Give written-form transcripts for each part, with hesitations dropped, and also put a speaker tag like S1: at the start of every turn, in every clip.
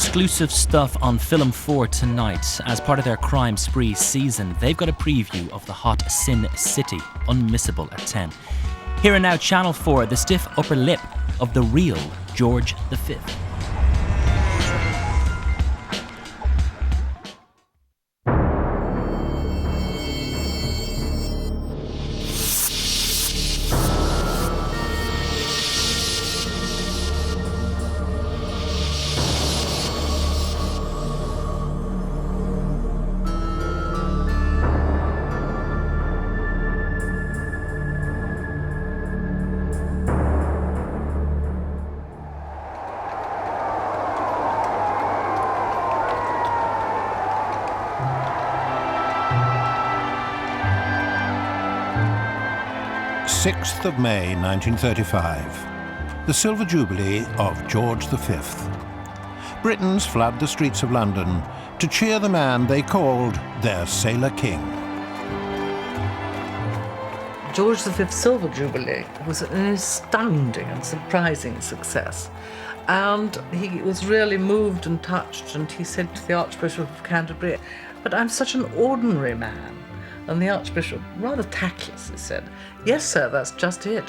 S1: exclusive stuff on Film 4 tonight. As part of their Crime Spree season, they've got a preview of the hot Sin City, unmissable at 10. Here and now, Channel 4, the stiff upper lip of the real George V.
S2: Of May 1935, the Silver Jubilee of George V. Britons flood the streets of London to cheer the man they called their Sailor King.
S3: George V's Silver Jubilee was an astounding and surprising success. And he was really moved and touched, and he said to the Archbishop of Canterbury, "But I'm such an ordinary man." And the Archbishop, rather tactlessly, said, "Yes, sir, that's just it."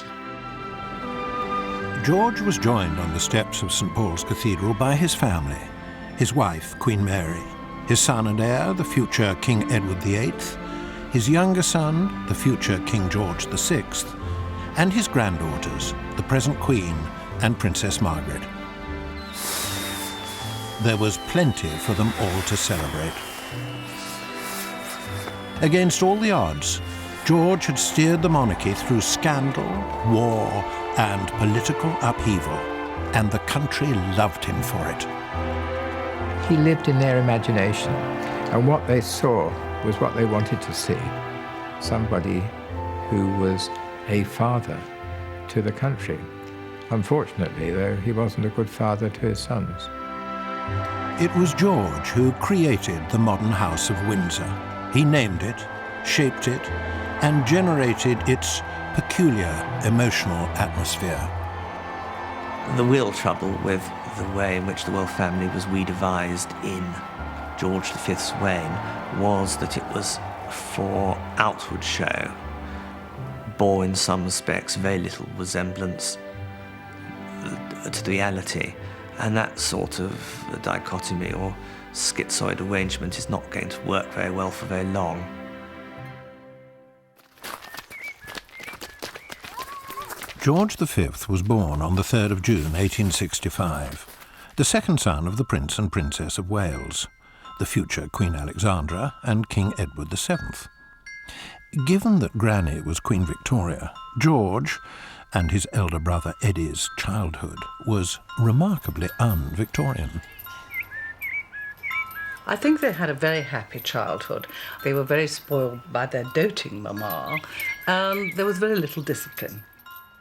S2: George was joined on the steps of St. Paul's Cathedral by his family, his wife, Queen Mary, his son and heir, the future King Edward VIII, his younger son, the future King George VI, and his granddaughters, the present Queen and Princess Margaret. There was plenty for them all to celebrate. Against all the odds, George had steered the monarchy through scandal, war, and political upheaval, and the country loved him for it.
S4: He lived in their imagination, and what they saw was what they wanted to see. Somebody who was a father to the country. Unfortunately, though, he wasn't a good father to his sons.
S2: It was George who created the modern House of Windsor. He named it, shaped it, and generated its peculiar emotional atmosphere.
S5: The real trouble with the way in which the royal family was redevised in George V's reign was that it was for outward show, bore in some respects very little resemblance to the reality, and that sort of dichotomy or schizoid arrangement is not going to work very well for very long.
S2: George V was born on the 3rd of June 1865, the second son of the Prince and Princess of Wales, the future Queen Alexandra and King Edward VII. Given that Granny was Queen Victoria, George and his elder brother Eddie's childhood was remarkably un-Victorian.
S3: I think they had a very happy childhood. They were very spoiled by their doting mamma, and there was very little discipline.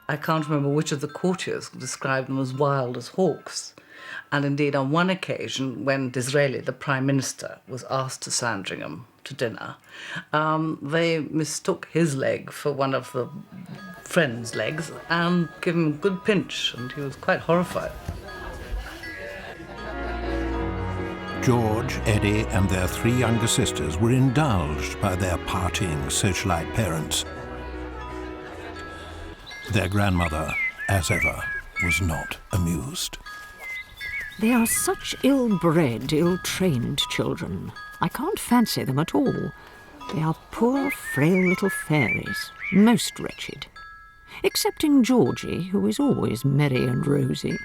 S3: I can't remember which of the courtiers described them as wild as hawks. And indeed, on one occasion, when Disraeli, the Prime Minister, was asked to Sandringham to dinner, they mistook his leg for one of the friend's legs and gave him a good pinch, and he was quite horrified.
S2: George, Eddie, and their three younger sisters were indulged by their partying socialite parents. Their grandmother, as ever, was not amused.
S6: They are such ill-bred, ill-trained children. I can't fancy them at all. They are poor, frail little fairies, most wretched. Excepting Georgie, who is always merry and rosy.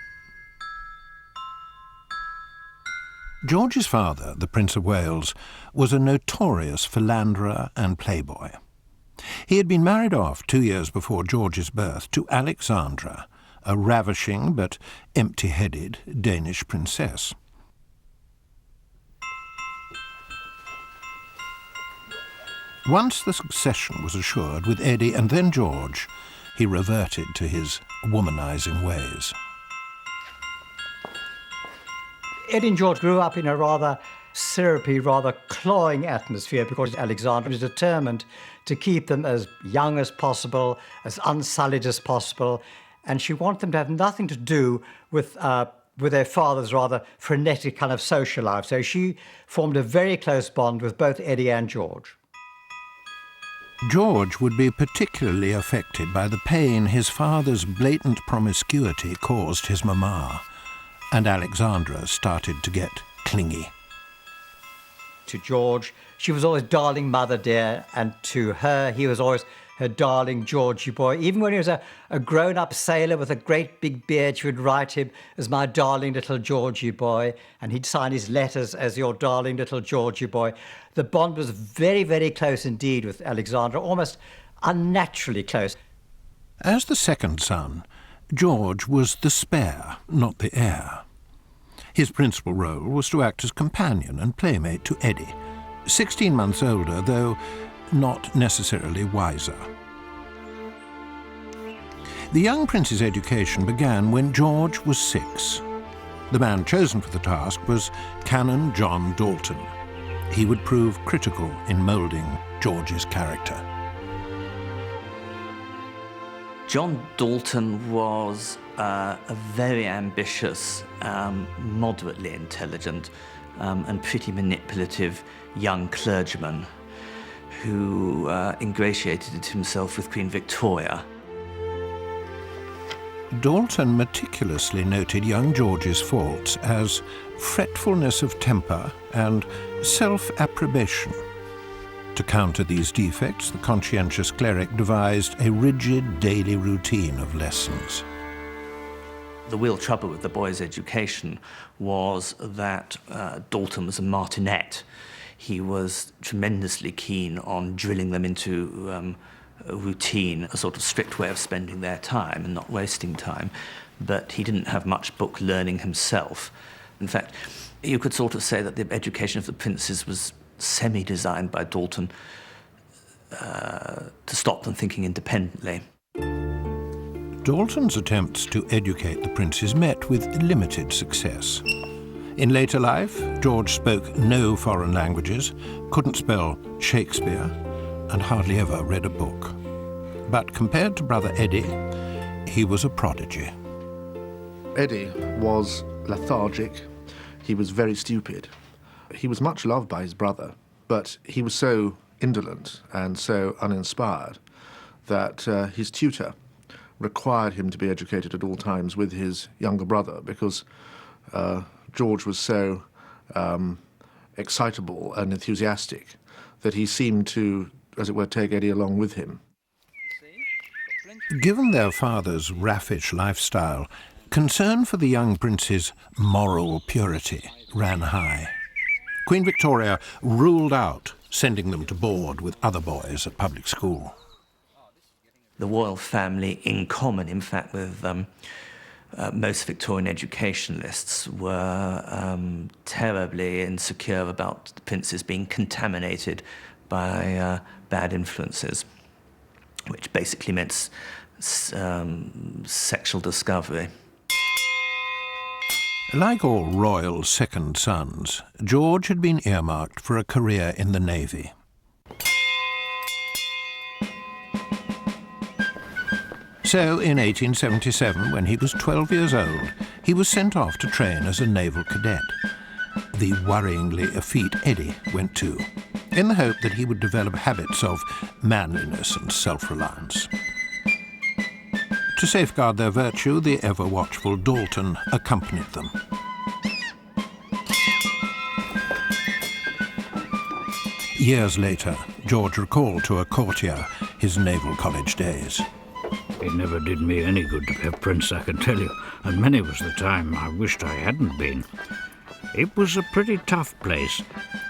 S2: George's father, the Prince of Wales, was a notorious philanderer and playboy. He had been married off 2 years before George's birth to Alexandra, a ravishing but empty-headed Danish princess. Once the succession was assured with Eddie and then George, he reverted to his womanizing ways.
S7: Eddie and George grew up in a rather syrupy, rather cloying atmosphere because Alexandra was determined to keep them as young as possible, as unsullied as possible, and she wanted them to have nothing to do with with their father's rather frenetic kind of social life. So she formed a very close bond with both Eddie and George.
S2: George would be particularly affected by the pain his father's blatant promiscuity caused his mamma, and Alexandra started to get clingy.
S7: To George, she was always darling mother dear, and to her, he was always her darling Georgie boy. Even when he was a grown-up sailor with a great big beard, she would write him as my darling little Georgie boy, and he'd sign his letters as your darling little Georgie boy. The bond was very, very close indeed with Alexandra, almost unnaturally close.
S2: As the second son, George was the spare, not the heir. His principal role was to act as companion and playmate to Eddie, 16 months older, though not necessarily wiser. The young prince's education began when George was 6. The man chosen for the task was Canon John Dalton. He would prove critical in moulding George's character.
S5: John Dalton was a very ambitious, moderately intelligent, and pretty manipulative young clergyman who ingratiated himself with Queen Victoria.
S2: Dalton meticulously noted young George's faults as fretfulness of temper and self-approbation. To counter these defects, the conscientious cleric devised a rigid daily routine of lessons.
S5: The real trouble with the boy's education was that Dalton was a martinet. He was tremendously keen on drilling them into a routine, a sort of strict way of spending their time and not wasting time, but he didn't have much book learning himself. In fact, you could sort of say that the education of the princes was semi-designed by Dalton to stop them thinking independently.
S2: Dalton's attempts to educate the princes met with limited success. In later life, George spoke no foreign languages, couldn't spell Shakespeare, and hardly ever read a book. But compared to brother Eddie, he was a prodigy.
S8: Eddie was lethargic. He was very stupid. He was much loved by his brother, but he was so indolent and so uninspired that his tutor required him to be educated at all times with his younger brother because George was so excitable and enthusiastic that he seemed to, as it were, take Eddie along with him.
S2: Given their father's raffish lifestyle, concern for the young prince's moral purity ran high. Queen Victoria ruled out sending them to board with other boys at public school.
S5: The royal family, in common, in fact, with most Victorian educationalists, were terribly insecure about the princes being contaminated by bad influences, which basically meant sexual discovery.
S2: Like all royal second sons, George had been earmarked for a career in the Navy. So, in 1877, when he was 12 years old, he was sent off to train as a naval cadet. The worryingly effete Eddie went too, in the hope that he would develop habits of manliness and self-reliance. To safeguard their virtue, the ever-watchful Dalton accompanied them. Years later, George recalled to a courtier his naval college days.
S9: It never did me any good to be a prince, I can tell you, and many was the time I wished I hadn't been. It was a pretty tough place,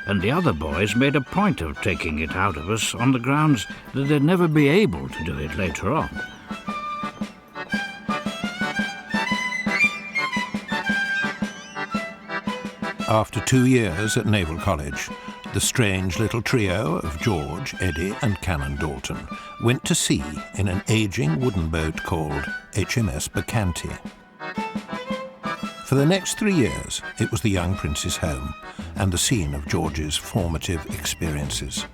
S9: and the other boys made a point of taking it out of us on the grounds that they'd never be able to do it later on.
S2: After 2 years at Naval College, the strange little trio of George, Eddie and Canon Dalton went to sea in an ageing wooden boat called HMS Bacchante. For the next 3 years, it was the young prince's home and the scene of George's formative experiences.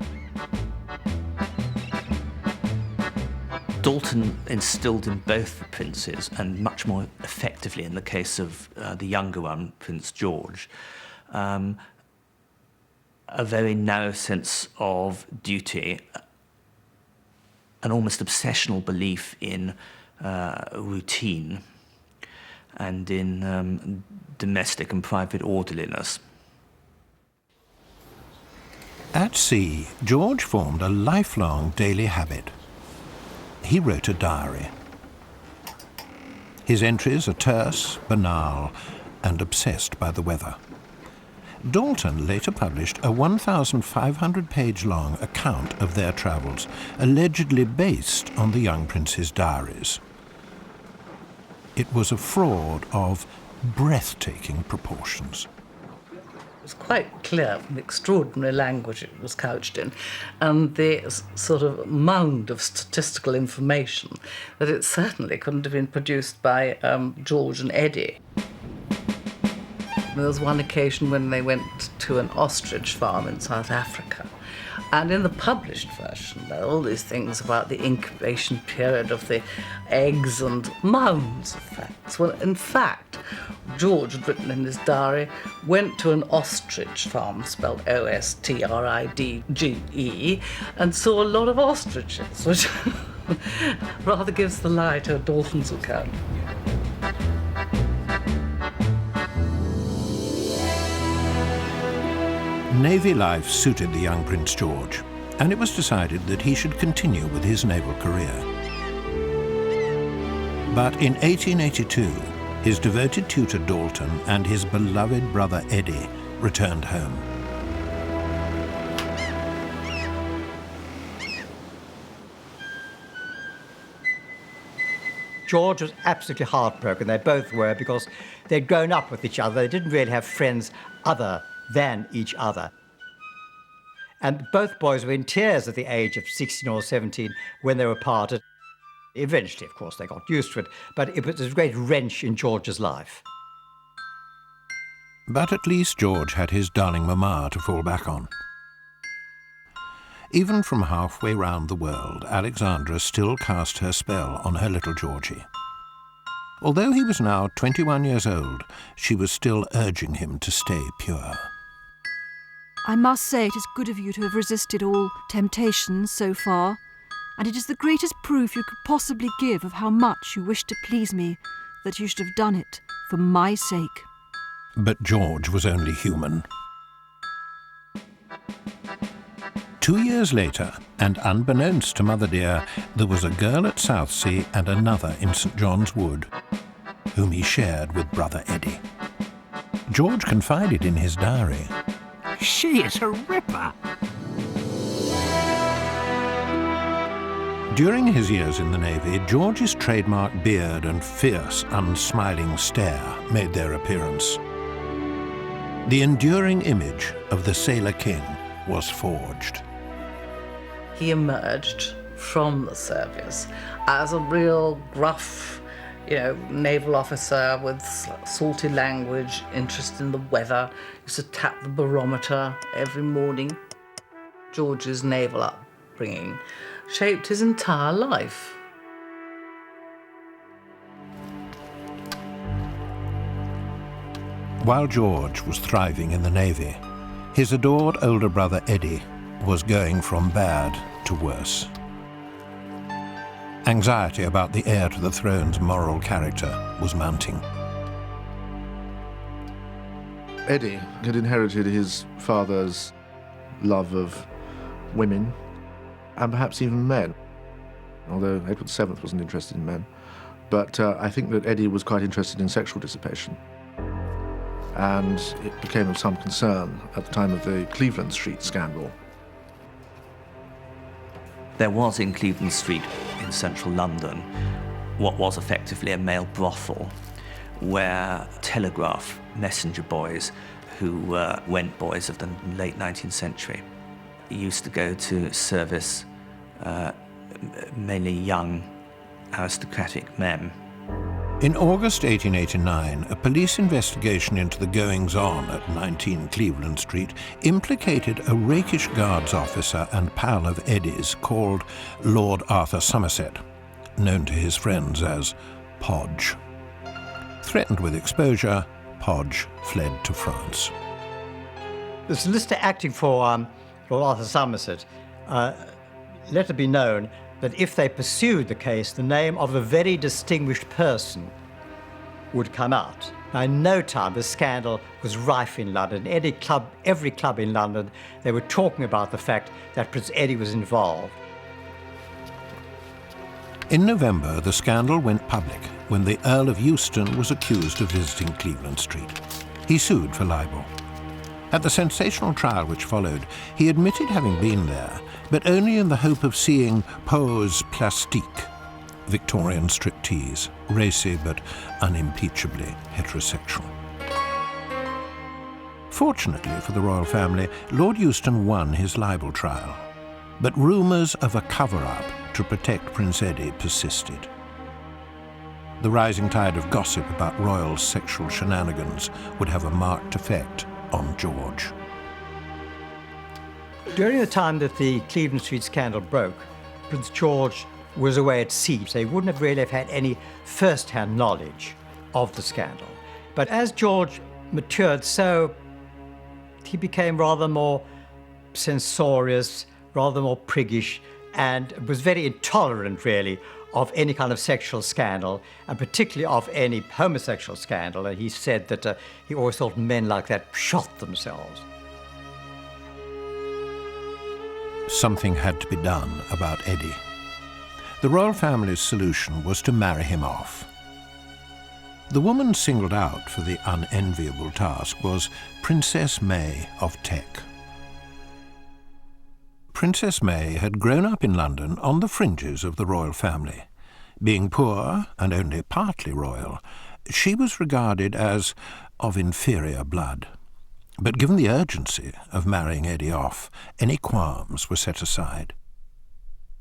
S5: Dalton instilled in both the princes, and much more effectively in the case of the younger one, Prince George, a very narrow sense of duty, an almost obsessional belief in routine and in domestic and private orderliness.
S2: At sea, George formed a lifelong daily habit. He wrote a diary. His entries are terse, banal, and obsessed by the weather. Dalton later published a 1,500-page-long account of their travels, allegedly based on the young prince's diaries. It was a fraud of breathtaking proportions.
S3: It was quite clear from the extraordinary language it was couched in and the sort of mound of statistical information that it certainly couldn't have been produced by George and Eddie. There was one occasion when they went to an ostrich farm in South Africa, and in the published version there are all these things about the incubation period of the eggs and mounds of facts. Well, in fact, George had written in his diary, went to an ostrich farm, spelled O-S-T-R-I-D-G-E, and saw a lot of ostriches, which rather gives the lie to Dalton's account.
S2: Navy life suited the young Prince George, and it was decided that he should continue with his naval career. But in 1882, his devoted tutor Dalton and his beloved brother Eddie returned home.
S7: George was absolutely heartbroken. They both were, because they'd grown up with each other. They didn't really have friends other than each other. And both boys were in tears at the age of 16 or 17 when they were parted. Eventually, of course, they got used to it, but it was a great wrench in George's life.
S2: But at least George had his darling mamma to fall back on. Even from halfway round the world, Alexandra still cast her spell on her little Georgie. Although he was now 21 years old, she was still urging him to stay pure.
S10: I must say it is good of you to have resisted all temptations so far, and it is the greatest proof you could possibly give of how much you wish to please me, that you should have done it for my sake.
S2: But George was only human. 2 years later, and unbeknownst to Mother Dear, there was a girl at Southsea and another in St. John's Wood, whom he shared with brother Eddie. George confided in his diary,
S9: She is a ripper.
S2: during his years in the Navy, George's trademark beard and fierce, unsmiling stare made their appearance. The enduring image of the Sailor King was forged.
S3: He emerged from the service as a real gruff, naval officer with salty language, interest in the weather, used to tap the barometer every morning. George's naval upbringing shaped his entire life.
S2: While George was thriving in the Navy, his adored older brother Eddie was going from bad to worse. Anxiety about the heir to the throne's moral character was mounting.
S8: Eddie had inherited his father's love of women and perhaps even men, although Edward VII wasn't interested in men. But I think that Eddie was quite interested in sexual dissipation. And it became of some concern at the time of the Cleveland Street scandal.
S5: There was in Cleveland Street in central London what was effectively a male brothel, where telegraph messenger boys, who were went boys of the late 19th century, used to go to service mainly young aristocratic men.
S2: In August 1889, a police investigation into the goings-on at 19 Cleveland Street implicated a rakish guards officer and pal of Eddie's called Lord Arthur Somerset, known to his friends as Podge. Threatened with exposure, Podge fled to France.
S7: The solicitor acting for Lord Arthur Somerset let it be known that if they pursued the case, the name of a very distinguished person would come out. Now, in no time, the scandal was rife in London. Every club in London, they were talking about the fact that Prince Eddie was involved.
S2: In November, the scandal went public when the Earl of Euston was accused of visiting Cleveland Street. He sued for libel. At the sensational trial which followed, he admitted having been there, but only in the hope of seeing pose plastique, Victorian striptease, racy but unimpeachably heterosexual. Fortunately for the royal family, Lord Euston won his libel trial, but rumours of a cover-up to protect Prince Eddie persisted. The rising tide of gossip about royal sexual shenanigans would have a marked effect on George.
S7: During the time that the Cleveland Street scandal broke, Prince George was away at sea, so he wouldn't have really had any first-hand knowledge of the scandal. But as George matured, so he became rather more censorious, rather more priggish, and was very intolerant, really, of any kind of sexual scandal, and particularly of any homosexual scandal. And he said that he always thought men like that shot themselves.
S2: Something had to be done about Eddie. The royal family's solution was to marry him off. The woman singled out for the unenviable task was Princess May of Teck. Princess May had grown up in London on the fringes of the royal family. Being poor and only partly royal, she was regarded as of inferior blood. But given the urgency of marrying Eddie off, any qualms were set aside.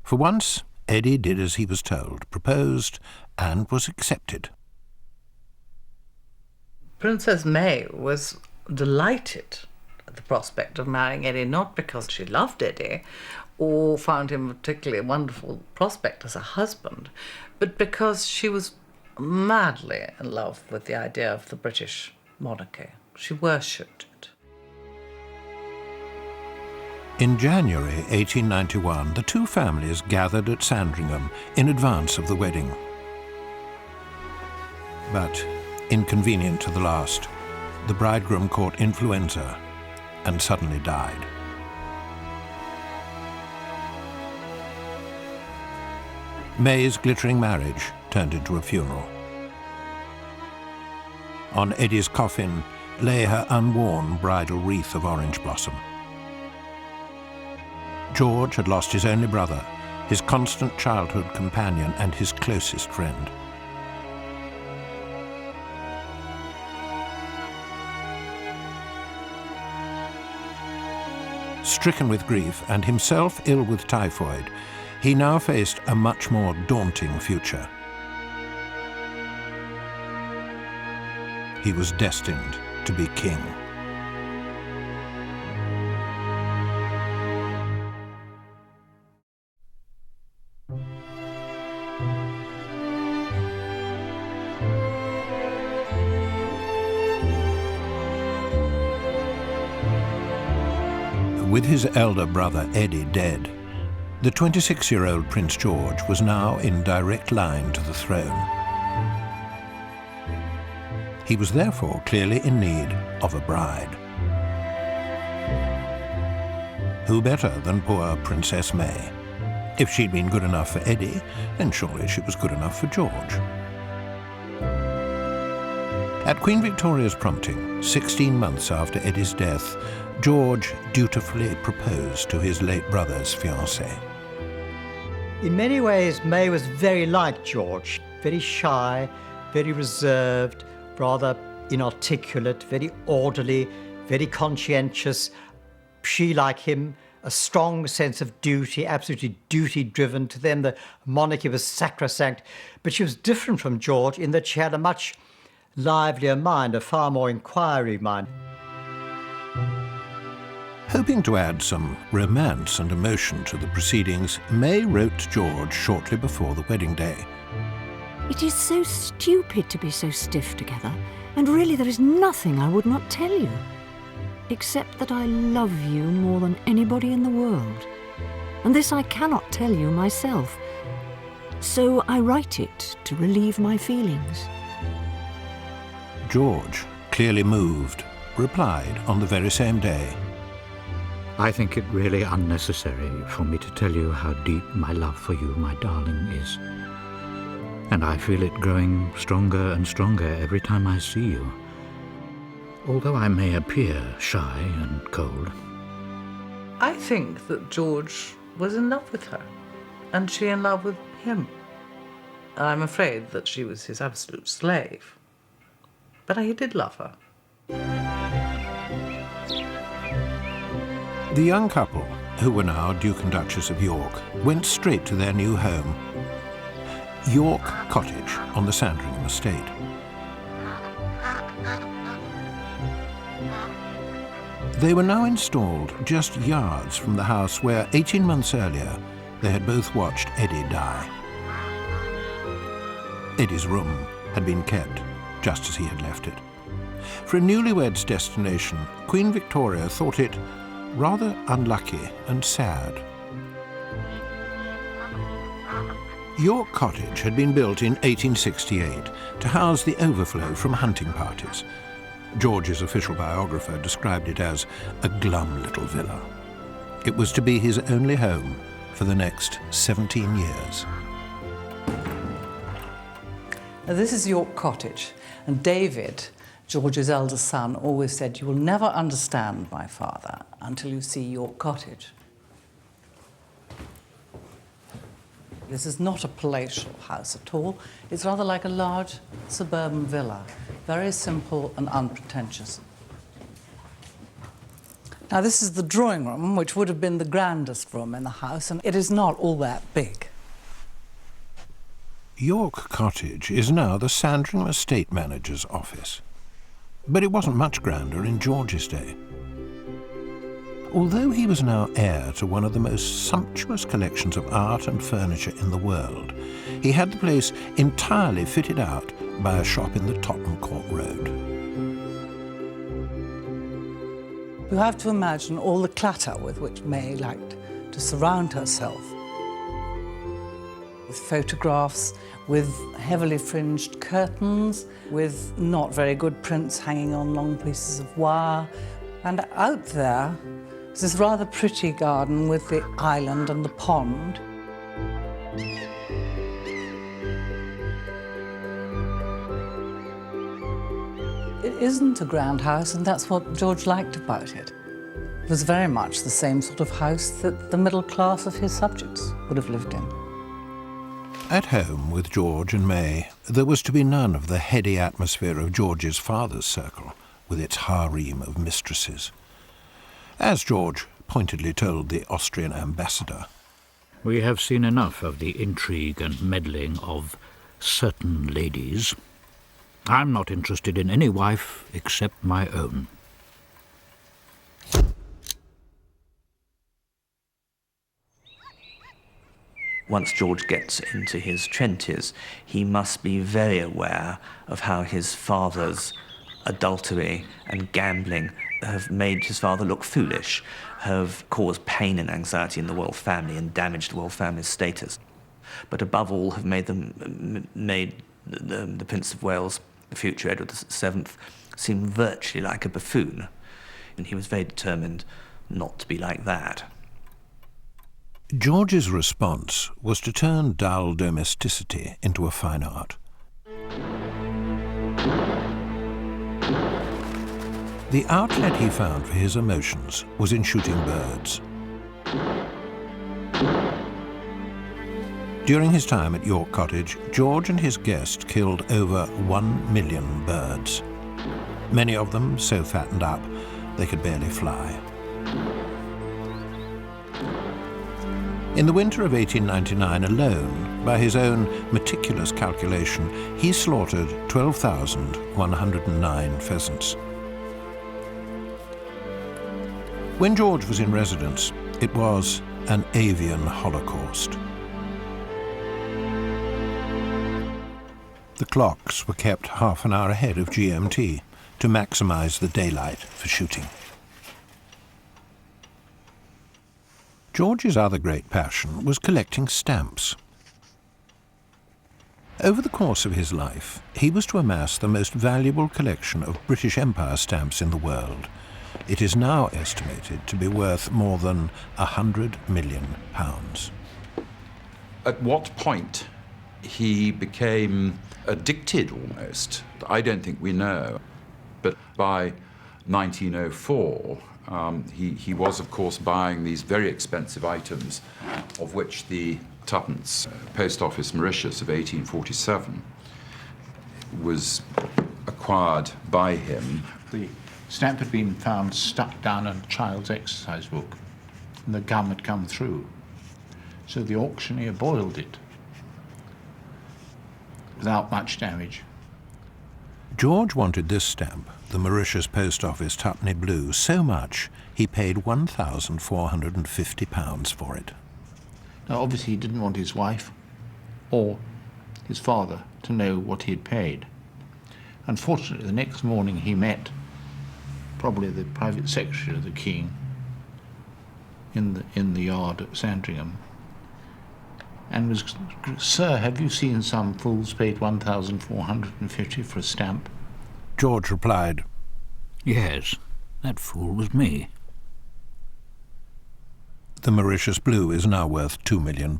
S2: For once, Eddie did as he was told, proposed, and was accepted.
S3: Princess May was delighted at the prospect of marrying Eddie, not because she loved Eddie or found him a particularly wonderful prospect as a husband, but because she was madly in love with the idea of the British monarchy. She worshipped it.
S2: In January 1891, the two families gathered at Sandringham in advance of the wedding. But, inconvenient to the last, the bridegroom caught influenza and suddenly died. May's glittering marriage turned into a funeral. On Eddie's coffin lay her unworn bridal wreath of orange blossom. George had lost his only brother, his constant childhood companion and his closest friend. Stricken with grief and himself ill with typhoid, he now faced a much more daunting future. He was destined to be king. With his elder brother Eddie dead, the 26-year-old Prince George was now in direct line to the throne. He was therefore clearly in need of a bride. Who better than poor Princess May? If she'd been good enough for Eddie, then surely she was good enough for George. At Queen Victoria's prompting, 16 months after Eddie's death, George dutifully proposed to his late brother's fiancée.
S7: In many ways, May was very like George, very shy, very reserved, rather inarticulate, very orderly, very conscientious. She, like him, a strong sense of duty, absolutely duty-driven. To them, the monarchy was sacrosanct. But she was different from George in that she had a much livelier mind, a far more inquiry mind.
S2: Hoping to add some romance and emotion to the proceedings, May wrote George shortly before the wedding day.
S6: It is so stupid to be so stiff together, and really there is nothing I would not tell you, except that I love you more than anybody in the world. And this I cannot tell you myself, so I write it to relieve my feelings.
S2: George, clearly moved, replied on the very same day.
S9: I think it really unnecessary for me to tell you how deep my love for you, my darling, is. And I feel it growing stronger and stronger every time I see you. Although I may appear shy and cold.
S3: I think that George was in love with her, and she in love with him. I'm afraid that she was his absolute slave. But he did love her.
S2: The young couple, who were now Duke and Duchess of York, went straight to their new home, York Cottage on the Sandringham estate. They were now installed just yards from the house where 18 months earlier they had both watched Eddie die. Eddie's room had been kept just as he had left it. For a newlyweds destination, Queen Victoria thought it rather unlucky and sad. York Cottage had been built in 1868 to house the overflow from hunting parties. George's official biographer described it as a glum little villa. It was to be his only home for the next 17 years.
S3: Now, this is York Cottage, and David, George's eldest son, always said, "You will never understand my father until you see York Cottage." This is not a palatial house at all. It's rather like a large suburban villa, very simple and unpretentious. Now, this is the drawing room, which would have been the grandest room in the house, and it is not all that big.
S2: York Cottage is now the Sandringham estate manager's office. But it wasn't much grander in George's day. Although he was now heir to one of the most sumptuous collections of art and furniture in the world, he had the place entirely fitted out by a shop in the Tottenham Court Road.
S3: You have to imagine all the clutter with which May liked to surround herself. With photographs, with heavily fringed curtains, with not very good prints hanging on long pieces of wire. And out there is this rather pretty garden with the island and the pond. It isn't a grand house, and that's what George liked about it. It was very much the same sort of house that the middle class of his subjects would have lived in.
S2: At home with George and May, there was to be none of the heady atmosphere of George's father's circle, with its harem of mistresses. As George pointedly told the Austrian ambassador,
S9: "We have seen enough of the intrigue and meddling of certain ladies. I'm not interested in any wife except my own."
S5: Once George gets into his 20s, he must be very aware of how his father's adultery and gambling have made his father look foolish, have caused pain and anxiety in the royal family and damaged the royal family's status. But above all, have made the Prince of Wales, the future Edward VII, seem virtually like a buffoon. And he was very determined not to be like that.
S2: George's response was to turn dull domesticity into a fine art. The outlet he found for his emotions was in shooting birds. During his time at York Cottage, George and his guests killed over 1 million birds. Many of them so fattened up they could barely fly. In the winter of 1899 alone, by his own meticulous calculation, he slaughtered 12,109 pheasants. When George was in residence, it was an avian holocaust. The clocks were kept half an hour ahead of GMT to maximize the daylight for shooting. George's other great passion was collecting stamps. Over the course of his life, he was to amass the most valuable collection of British Empire stamps in the world. It is now estimated to be worth more than £100 million.
S11: At what point he became addicted almost, I don't think we know. But by 1904, he was, of course, buying these very expensive items, of which the twopence Post Office Mauritius of 1847 was acquired by him.
S12: The stamp had been found stuck down in a child's exercise book, and the gum had come through. So the auctioneer boiled it without much damage.
S2: George wanted this stamp, the Mauritius Post Office Tuppenny Blue, so much he paid £1,450 for it.
S12: Now, obviously, he didn't want his wife or his father to know what he had paid. Unfortunately, the next morning he met probably the private secretary of the King in the yard at Sandringham, and was, "Sir, have you seen some fools paid 1,450 for a stamp?"
S2: George replied,
S9: Yes, that fool was me.
S2: "The Mauritius Blue is now worth £2 million.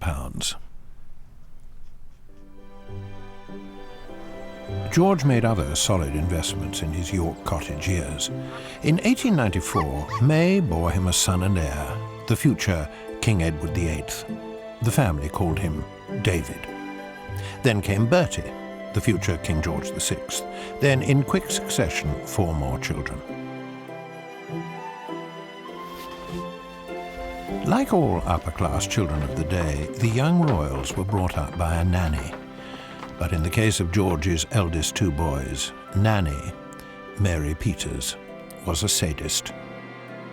S2: George made other solid investments in his York Cottage years. In 1894, May bore him a son and heir, the future King Edward VIII. The family called him David. Then came Bertie, the future King George VI. Then, in quick succession, 4 more children. Like all upper-class children of the day, the young royals were brought up by a nanny. But in the case of George's eldest 2 boys, Nanny, Mary Peters, was a sadist.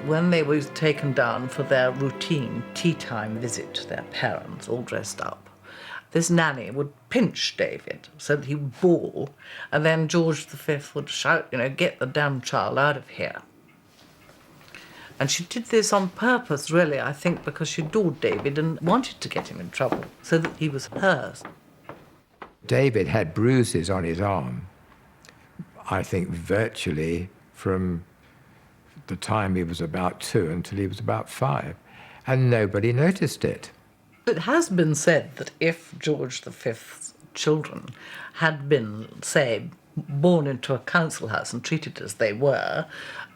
S3: When they were taken down for their routine tea-time visit to their parents, all dressed up, this nanny would pinch David so that he would bawl, and then George V would shout, "Get the damn child out of here." And she did this on purpose, really, I think, because she adored David and wanted to get him in trouble, so that he was hers.
S4: David had bruises on his arm, I think virtually from the time he was about 2 until he was about 5, and nobody noticed it.
S3: It has been said that if George V's children had been, say, born into a council house and treated as they were,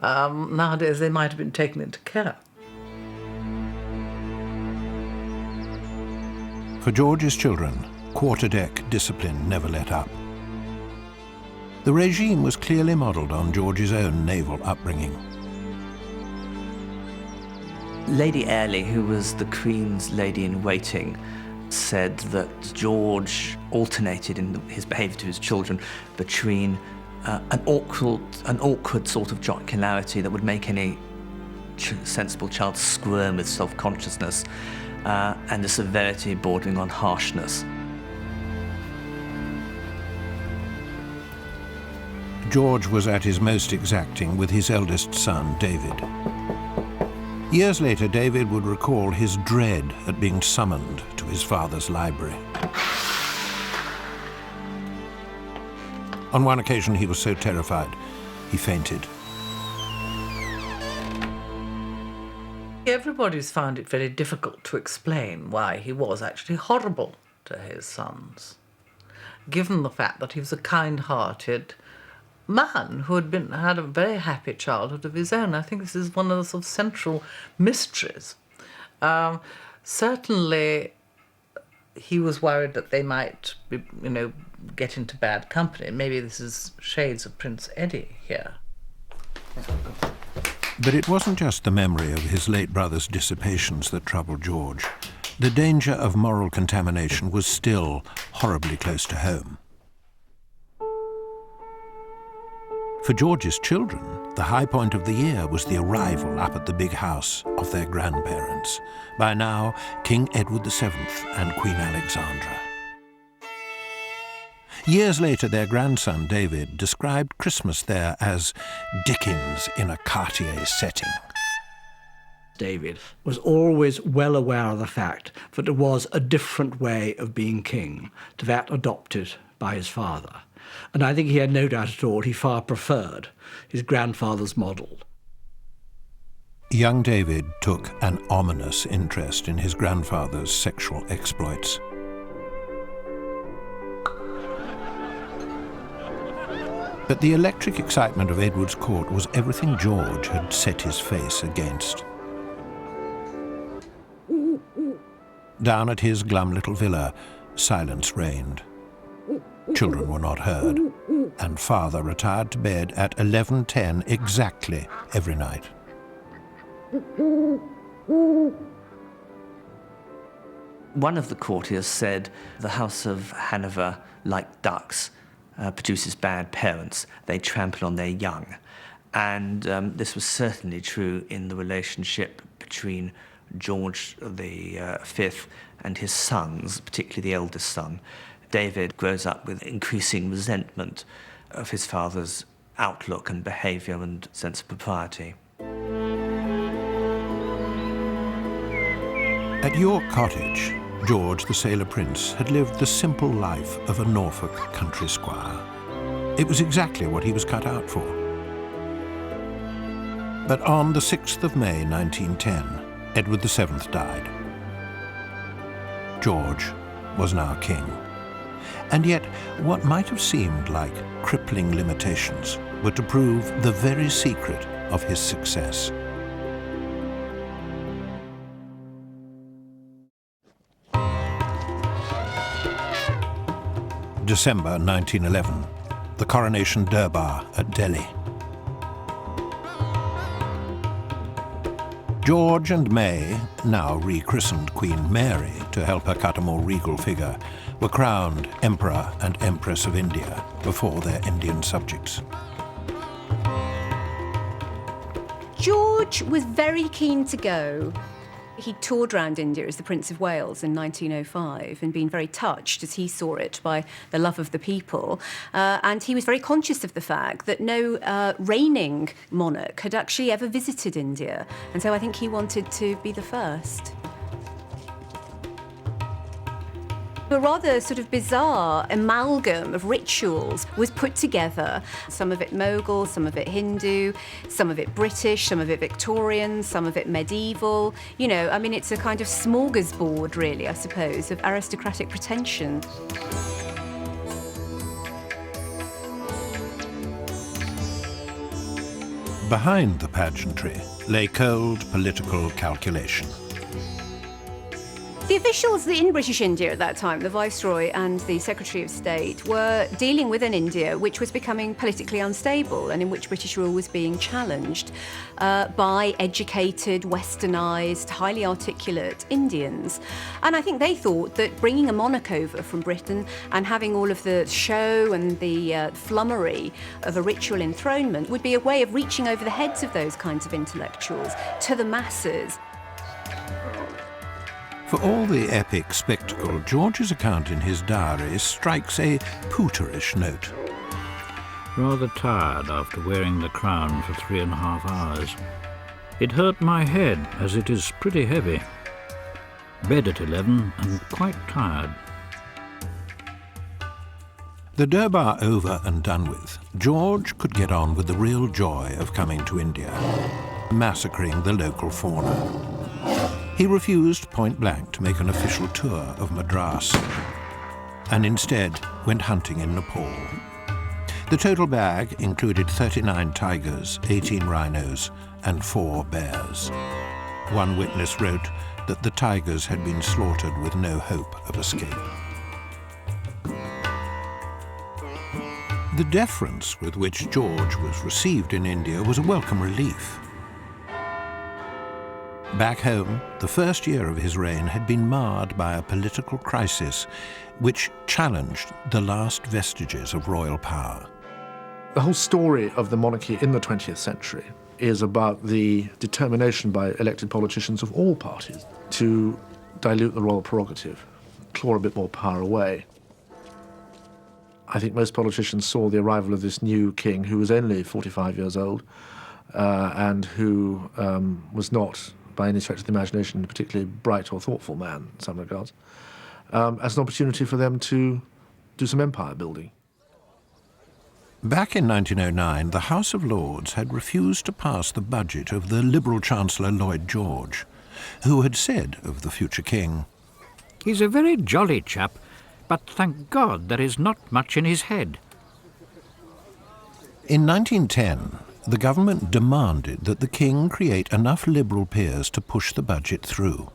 S3: nowadays they might have been taken into care.
S2: For George's children, quarterdeck discipline never let up. The regime was clearly modelled on George's own naval upbringing.
S5: Lady Airlie, who was the Queen's lady-in-waiting, said that George alternated in his behaviour to his children between an awkward sort of jocularity that would make any sensible child squirm with self-consciousness, and a severity bordering on harshness.
S2: George was at his most exacting with his eldest son, David. Years later, David would recall his dread at being summoned to his father's library. On one occasion, he was so terrified, he fainted.
S3: Everybody's found it very difficult to explain why he was actually horrible to his sons, given the fact that he was a kind-hearted man who had a very happy childhood of his own. I think this is one of the sort of central mysteries. Certainly, he was worried that they might, get into bad company. Maybe this is shades of Prince Eddie here.
S2: But it wasn't just the memory of his late brother's dissipations that troubled George. The danger of moral contamination was still horribly close to home. For George's children, the high point of the year was the arrival up at the big house of their grandparents, by now King Edward VII and Queen Alexandra. Years later, their grandson David described Christmas there as Dickens in a Cartier setting.
S13: David was always well aware of the fact that there was a different way of being king to that adopted by his father. And I think he had no doubt at all he far preferred his grandfather's model.
S2: Young David took an ominous interest in his grandfather's sexual exploits. But the electric excitement of Edward's court was everything George had set his face against. Down at his glum little villa, silence reigned. Children were not heard, and father retired to bed at 11:10 exactly every night.
S5: One of the courtiers said the House of Hanover, like ducks, produces bad parents. They trample on their young. And this was certainly true in the relationship between George V and his sons, particularly the eldest son. David grows up with increasing resentment of his father's outlook and behaviour and sense of propriety.
S2: At York Cottage, George, the sailor prince, had lived the simple life of a Norfolk country squire. It was exactly what he was cut out for. But on the 6th of May 1910, Edward VII died. George was now king. And yet, what might have seemed like crippling limitations were to prove the very secret of his success. December 1911, the coronation Durbar at Delhi. George and May, now rechristened Queen Mary to help her cut a more regal figure, were crowned Emperor and Empress of India before their Indian subjects.
S14: George was very keen to go. He toured around India as the Prince of Wales in 1905 and been very touched, as he saw it, by the love of the people. And he was very conscious of the fact that no reigning monarch had actually ever visited India. And so I think he wanted to be the first. A rather sort of bizarre amalgam of rituals was put together. Some of it Mughal, some of it Hindu, some of it British, some of it Victorian, some of it medieval. You know, I mean, it's a kind of smorgasbord, really, I suppose, of aristocratic pretension.
S2: Behind the pageantry lay cold political calculation.
S14: The officials in British India at that time, the Viceroy and the Secretary of State, were dealing with an India which was becoming politically unstable and in which British rule was being challenged by educated, westernised, highly articulate Indians. And I think they thought that bringing a monarch over from Britain and having all of the show and the flummery of a ritual enthronement would be a way of reaching over the heads of those kinds of intellectuals to the masses.
S2: For all the epic spectacle, George's account in his diary strikes a pooterish note.
S9: Rather tired after wearing the crown for 3.5 hours. It hurt my head, as it is pretty heavy. Bed at 11 and quite tired.
S2: The Durbar over and done with, George could get on with the real joy of coming to India, massacring the local fauna. He refused point blank to make an official tour of Madras, and instead went hunting in Nepal. The total bag included 39 tigers, 18 rhinos, and 4 bears. One witness wrote that the tigers had been slaughtered with no hope of escape. The deference with which George was received in India was a welcome relief. Back home, the first year of his reign had been marred by a political crisis which challenged the last vestiges of royal power.
S8: The whole story of the monarchy in the 20th century is about the determination by elected politicians of all parties to dilute the royal prerogative, claw a bit more power away. I think most politicians saw the arrival of this new king, who was only 45 years old, and who was not, by any stretch of the imagination, a particularly bright or thoughtful man in some regards, as an opportunity for them to do some empire building.
S2: Back in 1909, the House of Lords had refused to pass the budget of the Liberal Chancellor Lloyd George, who had said of the future king,
S9: "He's a very jolly chap, but thank God there is not much in his head."
S2: In 1910, the government demanded that the king create enough Liberal peers to push the budget through.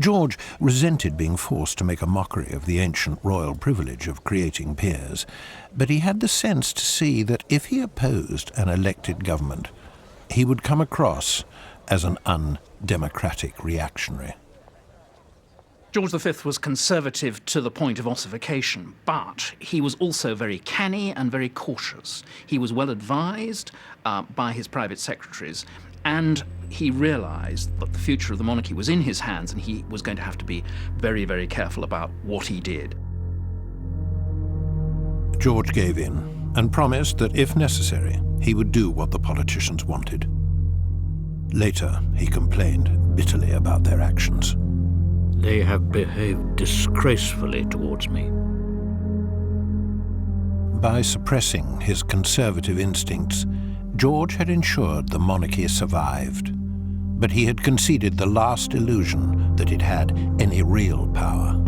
S2: George resented being forced to make a mockery of the ancient royal privilege of creating peers, but he had the sense to see that if he opposed an elected government, he would come across as an undemocratic reactionary.
S15: George V was conservative to the point of ossification, but he was also very canny and very cautious. He was well advised by his private secretaries, and he realised that the future of the monarchy was in his hands, and he was going to have to be very, very careful about what he did.
S2: George gave in and promised that, if necessary, he would do what the politicians wanted. Later, he complained bitterly about their actions.
S9: "They have behaved disgracefully towards me."
S2: By suppressing his conservative instincts, George had ensured the monarchy survived, but he had conceded the last illusion that it had any real power.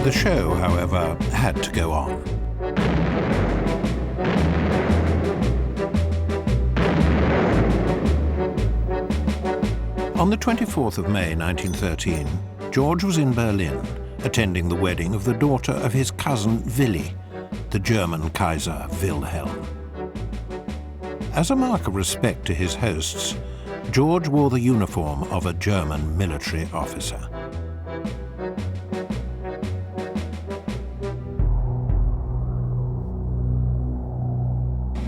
S2: The show, however, had to go on. On the 24th of May 1913, George was in Berlin, attending the wedding of the daughter of his cousin Willy, the German Kaiser Wilhelm. As a mark of respect to his hosts, George wore the uniform of a German military officer.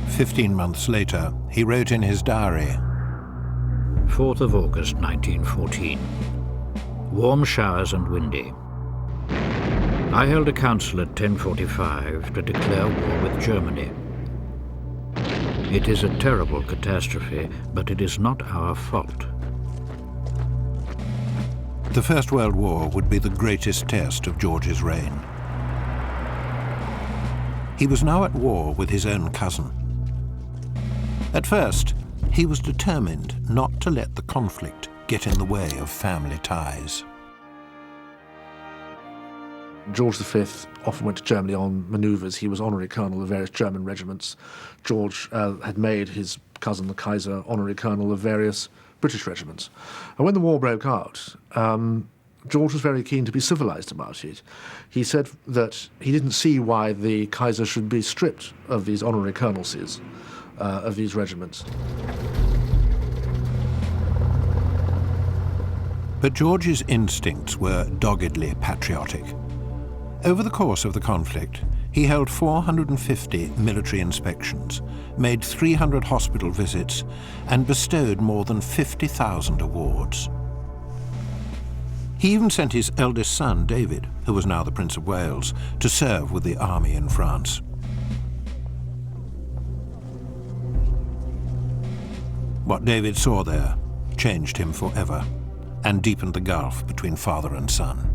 S2: "15 months later, he wrote in his diary,
S9: 4th of August 1914. Warm showers and windy. I held a council at 10:45 to declare war with Germany. It is a terrible catastrophe, but it is not our fault."
S2: The First World War would be the greatest test of George's reign. He was now at war with his own cousin. At first, he was determined not to let the conflict get in the way of family ties.
S8: George V often went to Germany on manoeuvres. He was honorary colonel of various German regiments. George had made his cousin, the Kaiser, honorary colonel of various British regiments. And when the war broke out, George was very keen to be civilized about it. He said that he didn't see why the Kaiser should be stripped of these honorary colonelcies of these regiments.
S2: But George's instincts were doggedly patriotic. Over the course of the conflict, he held 450 military inspections, made 300 hospital visits, and bestowed more than 50,000 awards. He even sent his eldest son, David, who was now the Prince of Wales, to serve with the army in France. What David saw there changed him forever and deepened the gulf between father and son.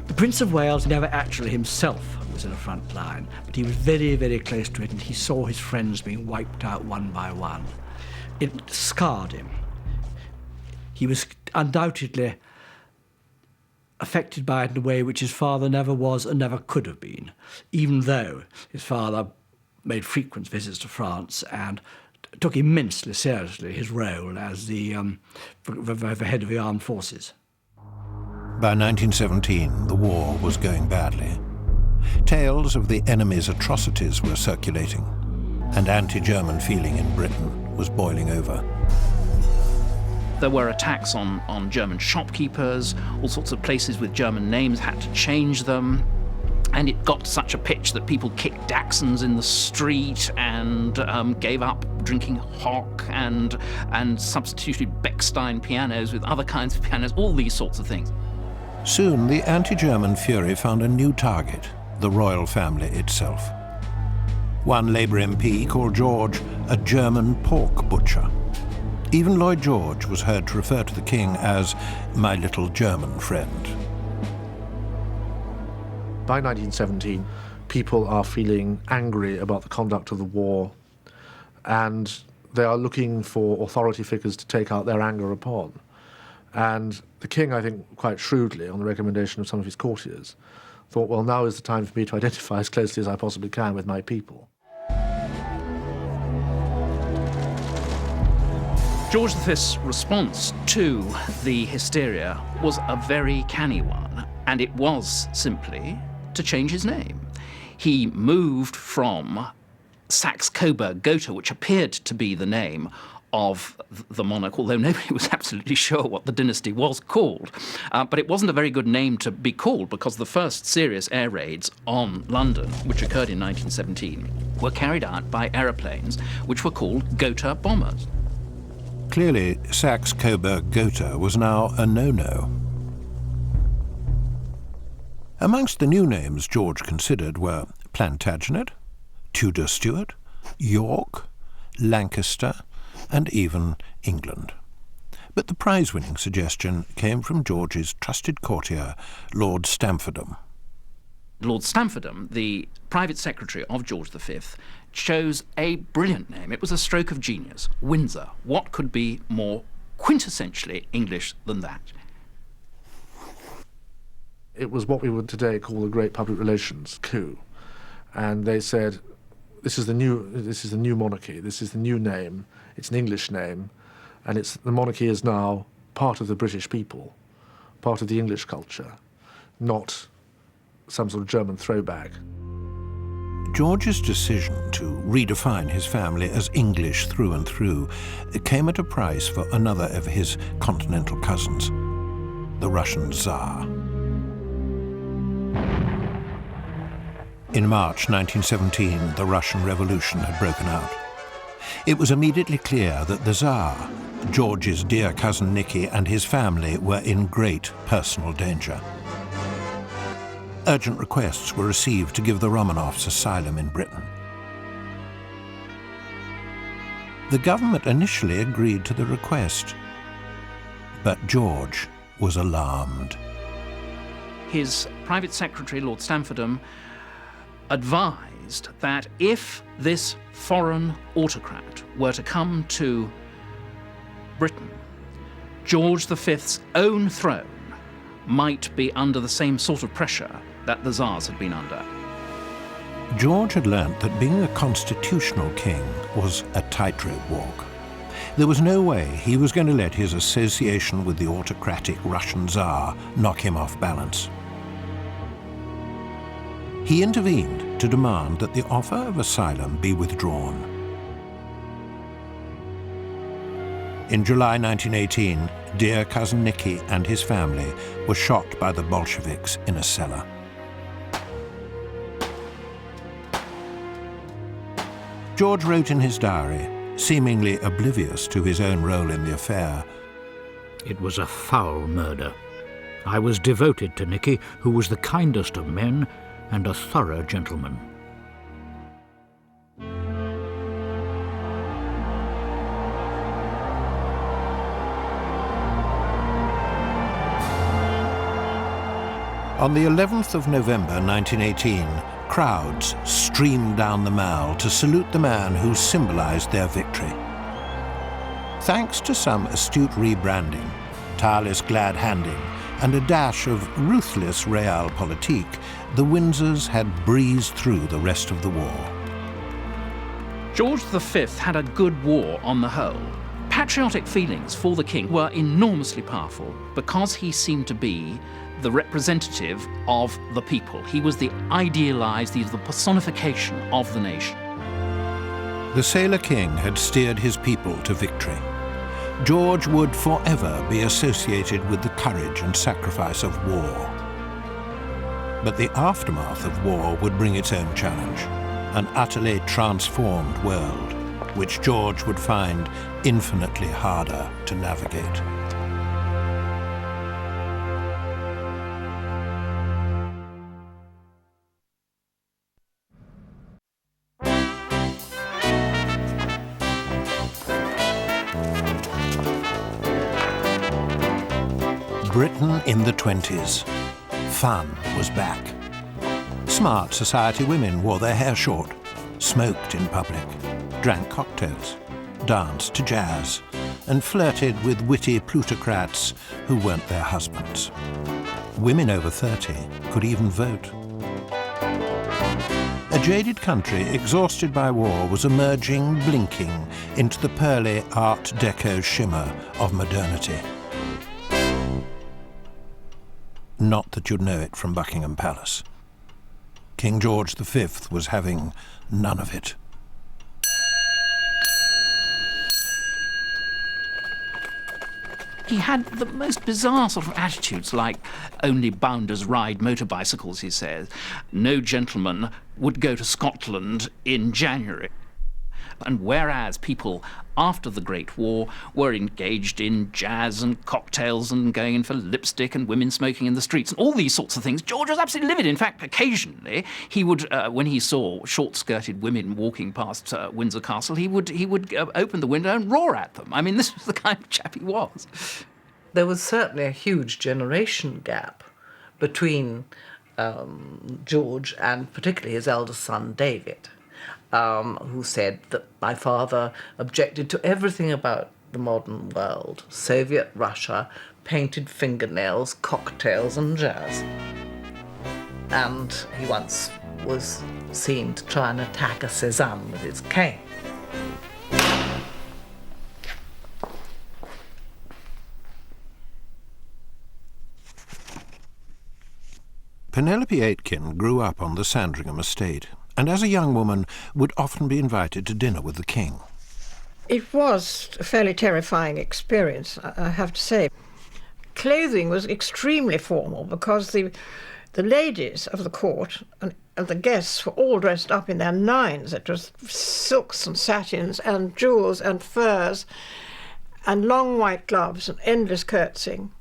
S13: The Prince of Wales never actually himself was in the front line, but he was very, very close to it, and he saw his friends being wiped out one by one. It scarred him. He was undoubtedly affected by it in a way which his father never was and never could have been, even though his father made frequent visits to France and took immensely seriously his role as the head of the armed forces.
S2: By 1917, the war was going badly. Tales of the enemy's atrocities were circulating, and anti-German feeling in Britain was boiling over.
S15: There were attacks on German shopkeepers, all sorts of places with German names had to change them. And it got to such a pitch that people kicked Dachshunds in the street and gave up drinking hock and substituted Bechstein pianos with other kinds of pianos, all these sorts of things.
S2: Soon, the anti-German fury found a new target, the royal family itself. One Labour MP called George a German pork butcher. Even Lloyd George was heard to refer to the king as my little German friend.
S8: By 1917, people are feeling angry about the conduct of the war, and they are looking for authority figures to take out their anger upon. And the king, I think, quite shrewdly, on the recommendation of some of his courtiers, thought, well, now is the time for me to identify as closely as I possibly can with my people.
S15: George V's response to the hysteria was a very canny one, and it was simply to change his name. He moved from Saxe-Coburg-Gotha, which appeared to be the name of the monarch, although nobody was absolutely sure what the dynasty was called. But it wasn't a very good name to be called, because the first serious air raids on London, which occurred in 1917, were carried out by aeroplanes which were called Gotha bombers.
S2: Clearly, Saxe-Coburg-Gotha was now a no-no. Amongst the new names George considered were Plantagenet, Tudor-Stuart, York, Lancaster, and even England. But the prize-winning suggestion came from George's trusted courtier, Lord Stamfordham.
S15: Lord Stamfordham, the private secretary of George V, chose a brilliant name. It was a stroke of genius. Windsor. What could be more quintessentially English than that?
S8: It was what we would today call the great public relations coup. And they said, this is the new monarchy, this is the new name, it's an English name, and the monarchy is now part of the British people, part of the English culture, not some sort of German throwback.
S2: George's decision to redefine his family as English through and through came at a price for another of his continental cousins, the Russian Tsar. In March 1917, the Russian Revolution had broken out. It was immediately clear that the Tsar, George's dear cousin Nicky, and his family were in great personal danger. Urgent requests were received to give the Romanovs asylum in Britain. The government initially agreed to the request, but George was alarmed.
S15: His private secretary, Lord Stamfordham, advised that if this foreign autocrat were to come to Britain, George V's own throne might be under the same sort of pressure that the Tsars had been under.
S2: George had learnt that being a constitutional king was a tightrope walk. There was no way he was going to let his association with the autocratic Russian Tsar knock him off balance. He intervened to demand that the offer of asylum be withdrawn. In July 1918, dear cousin Nicky and his family were shot by the Bolsheviks in a cellar. George wrote in his diary, seemingly oblivious to his own role in the affair.
S9: It was a foul murder. I was devoted to Nicky, who was the kindest of men and a thorough gentleman.
S2: On the 11th of November 1918, crowds streamed down the Mall to salute the man who symbolized their victory. Thanks to some astute rebranding, tireless glad-handing, and a dash of ruthless realpolitik, the Windsors had breezed through the rest of the war.
S15: George V had a good war on the whole. Patriotic feelings for the king were enormously powerful because he seemed to be the representative of the people. He was the idealized, he was the personification of the nation.
S2: The sailor king had steered his people to victory. George would forever be associated with the courage and sacrifice of war. But the aftermath of war would bring its own challenge, an utterly transformed world, which George would find infinitely harder to navigate. Britain in the 20s. Fun was back. Smart society women wore their hair short, smoked in public, drank cocktails, danced to jazz, and flirted with witty plutocrats who weren't their husbands. Women over 30 could even vote. A jaded country exhausted by war was emerging, blinking into the pearly Art Deco shimmer of modernity. Not that you'd know it from Buckingham Palace. King George V was having none of it.
S15: He had the most bizarre sort of attitudes, like only bounders ride motorbicycles, he says. No gentleman would go to Scotland in January. And whereas people after the Great War were engaged in jazz and cocktails and going in for lipstick and women smoking in the streets and all these sorts of things, George was absolutely livid. In fact, occasionally he would, when he saw short-skirted women walking past Windsor Castle, he would open the window and roar at them. I mean, this was the kind of chap he was.
S3: There was certainly a huge generation gap between George and particularly his eldest son, David. Who said that my father objected to everything about the modern world, Soviet Russia, painted fingernails, cocktails and jazz. And he once was seen to try and attack a Cézanne with his cane.
S2: Penelope Aitken grew up on the Sandringham estate, and as a young woman would often be invited to dinner with the king.
S16: It was a fairly terrifying experience, I have to say. Clothing was extremely formal because the ladies of the court and the guests were all dressed up in their nines. It was silks and satins and jewels and furs and long white gloves and endless curtsying.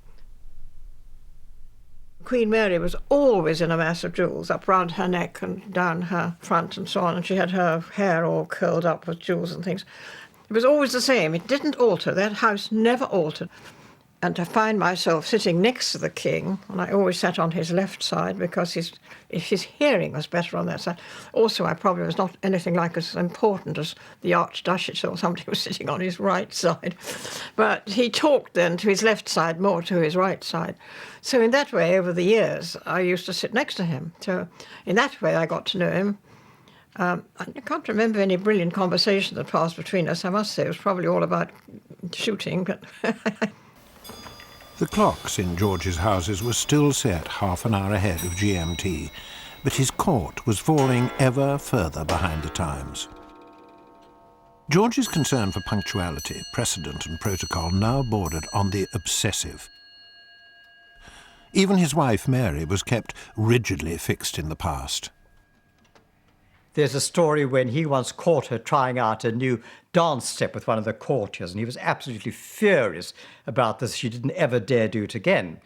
S16: Queen Mary was always in a mass of jewels up round her neck and down her front and so on, and she had her hair all curled up with jewels and things. It was always the same. It didn't alter. That house never altered. And to find myself sitting next to the king, and I always sat on his left side because his hearing was better on that side. Also, I probably was not anything like as important as the Archduchess or somebody was sitting on his right side. But he talked then to his left side more to his right side. So in that way, over the years, I used to sit next to him. So in that way, I got to know him. I can't remember any brilliant conversation that passed between us, I must say. It was probably all about shooting, but...
S2: The clocks in George's houses were still set half an hour ahead of GMT, but his court was falling ever further behind the times. George's concern for punctuality, precedent and protocol now bordered on the obsessive. Even his wife Mary was kept rigidly fixed in the past.
S7: There's a story when he once caught her trying out a new dance step with one of the courtiers, and he was absolutely furious about this. She didn't ever dare do it again.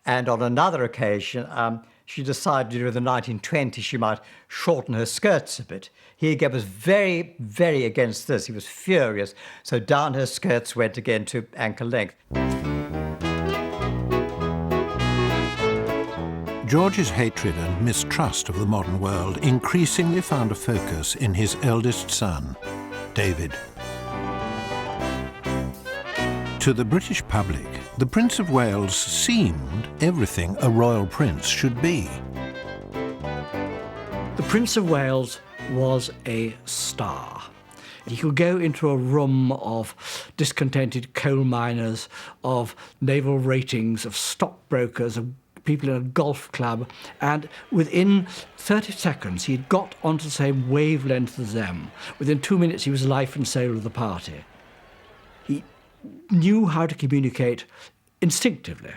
S7: And on another occasion, she decided in the 1920s she might shorten her skirts a bit. He again was very, very against this. He was furious. So down her skirts went again to ankle length.
S2: George's hatred and mistrust of the modern world increasingly found a focus in his eldest son, David. To the British public, the Prince of Wales seemed everything a royal prince should be.
S13: The Prince of Wales was a star. He could go into a room of discontented coal miners, of naval ratings, of stockbrokers, of people in a golf club, and within 30 seconds he'd got onto the same wavelength as them. Within 2 minutes he was the life and soul of the party. He knew how to communicate instinctively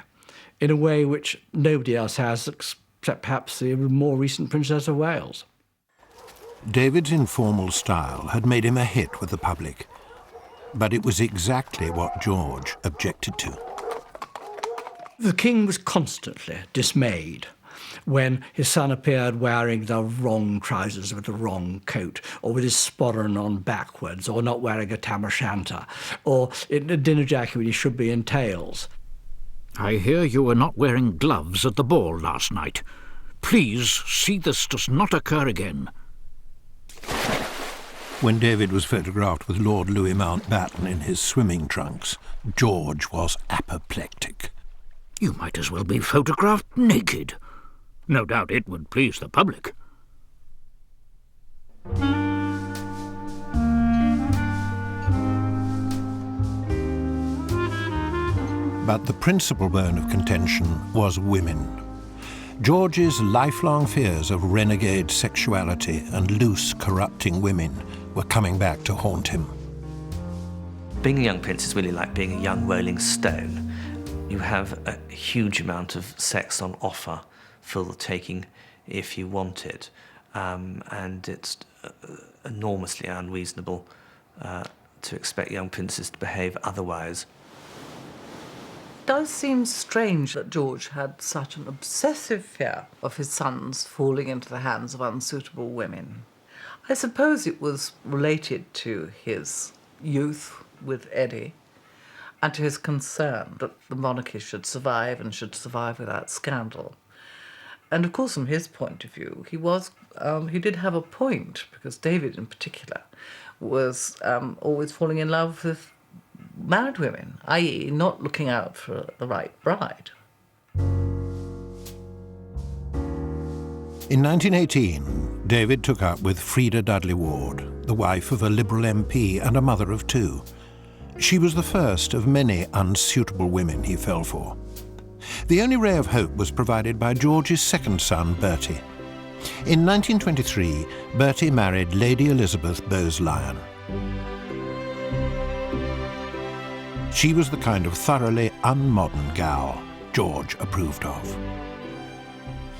S13: in a way which nobody else has except perhaps the more recent Princess of Wales.
S2: David's informal style had made him a hit with the public, but it was exactly what George objected to.
S13: The king was constantly dismayed when his son appeared wearing the wrong trousers with the wrong coat, or with his sporran on backwards, or not wearing a tam o' shanter, or in a dinner jacket when he should be in tails.
S9: I hear you were not wearing gloves at the ball last night. Please see this does not occur again.
S2: When David was photographed with Lord Louis Mountbatten in his swimming trunks, George was apoplectic.
S9: You might as well be photographed naked. No doubt it would please the public.
S2: But the principal bone of contention was women. George's lifelong fears of renegade sexuality and loose, corrupting women were coming back to haunt him.
S5: Being a young prince is really like being a young rolling stone. You have a huge amount of sex on offer for the taking if you want it, and it's enormously unreasonable to expect young princes to behave otherwise.
S3: It does seem strange that George had such an obsessive fear of his sons falling into the hands of unsuitable women. I suppose it was related to his youth with Eddie and to his concern that the monarchy should survive and should survive without scandal. And of course, from his point of view, he did have a point, because David in particular was always falling in love with married women, i.e. not looking out for the right bride.
S2: In 1918, David took up with Freda Dudley Ward, the wife of a Liberal MP and a mother of two. She was the first of many unsuitable women he fell for. The only ray of hope was provided by George's second son, Bertie. In 1923, Bertie married Lady Elizabeth Bowes-Lyon. She was the kind of thoroughly unmodern gal George approved of.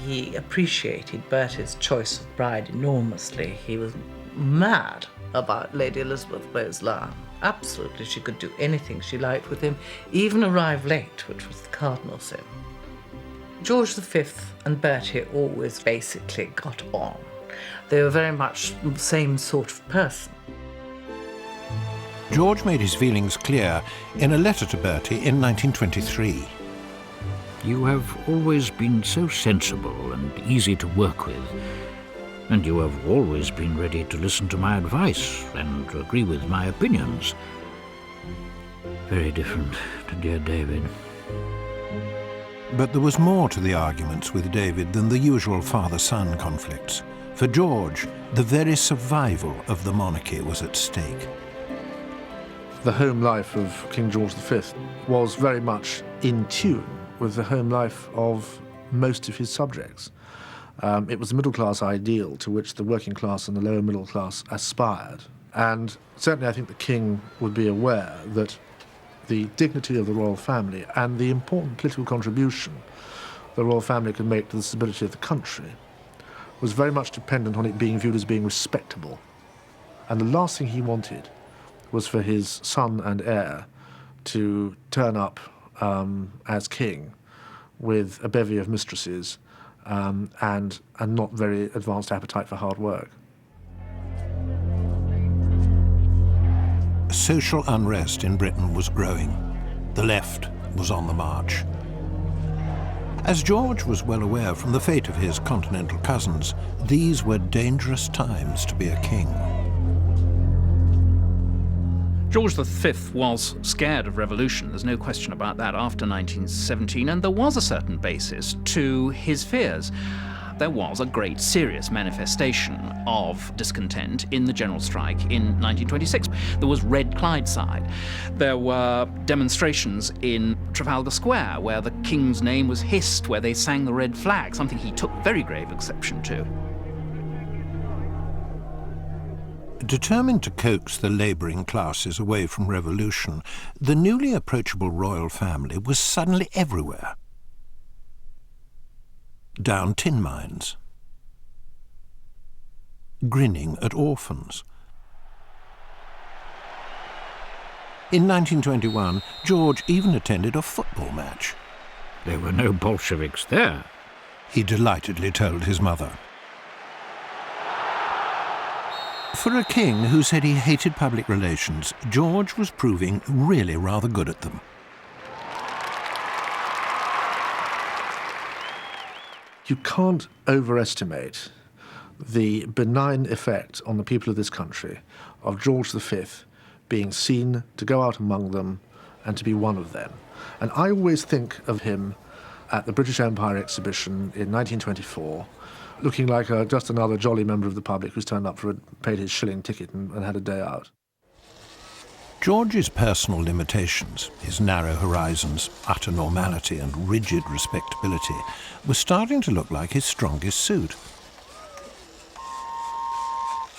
S3: He appreciated Bertie's choice of bride enormously. He was mad about Lady Elizabeth Bowes-Lyon. Absolutely, she could do anything she liked with him, even arrive late, which was the cardinal sin. George V and Bertie always basically got on. They were very much the same sort of person.
S2: George made his feelings clear in a letter to Bertie in 1923.
S9: You have always been so sensible and easy to work with, and you have always been ready to listen to my advice and agree with my opinions. Very different to dear David.
S2: But there was more to the arguments with David than the usual father-son conflicts. For George, the very survival of the monarchy was at stake.
S8: The home life of King George V was very much in tune with the home life of most of his subjects. It was a middle-class ideal to which the working class and the lower middle class aspired. And certainly I think the king would be aware that the dignity of the royal family and the important political contribution the royal family could make to the stability of the country was very much dependent on it being viewed as being respectable. And the last thing he wanted was for his son and heir to turn up as king with a bevy of mistresses and a not very advanced appetite for hard work.
S2: Social unrest in Britain was growing. The left was on the march. As George was well aware from the fate of his continental cousins, these were dangerous times to be a king.
S15: George V was scared of revolution, there's no question about that, after 1917, and there was a certain basis to his fears. There was a great serious manifestation of discontent in the general strike in 1926. There was Red Clydeside. There were demonstrations in Trafalgar Square where the King's name was hissed, where they sang the red flag, something he took very grave exception to.
S2: Determined to coax the labouring classes away from revolution, the newly approachable royal family was suddenly everywhere. Down tin mines, grinning at orphans. In 1921, George even attended a football match.
S9: There were no Bolsheviks there,
S2: he delightedly told his mother. For a king who said he hated public relations, George was proving really rather good at them.
S8: You can't overestimate the benign effect on the people of this country of George V being seen to go out among them and to be one of them. And I always think of him at the British Empire exhibition in 1924, looking like just another jolly member of the public who's turned up paid his shilling ticket and had a day out.
S2: George's personal limitations, his narrow horizons, utter normality and rigid respectability, were starting to look like his strongest suit.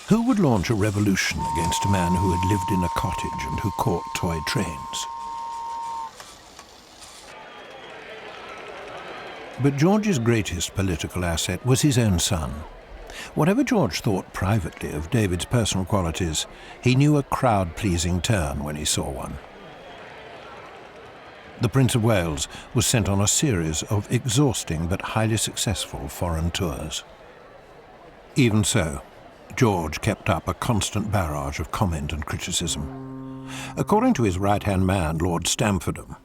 S2: Who would launch a revolution against a man who had lived in a cottage and who caught toy trains? But George's greatest political asset was his own son. Whatever George thought privately of David's personal qualities, he knew a crowd-pleasing turn when he saw one. The Prince of Wales was sent on a series of exhausting but highly successful foreign tours. Even so, George kept up a constant barrage of comment and criticism. According to his right-hand man, Lord Stamfordham,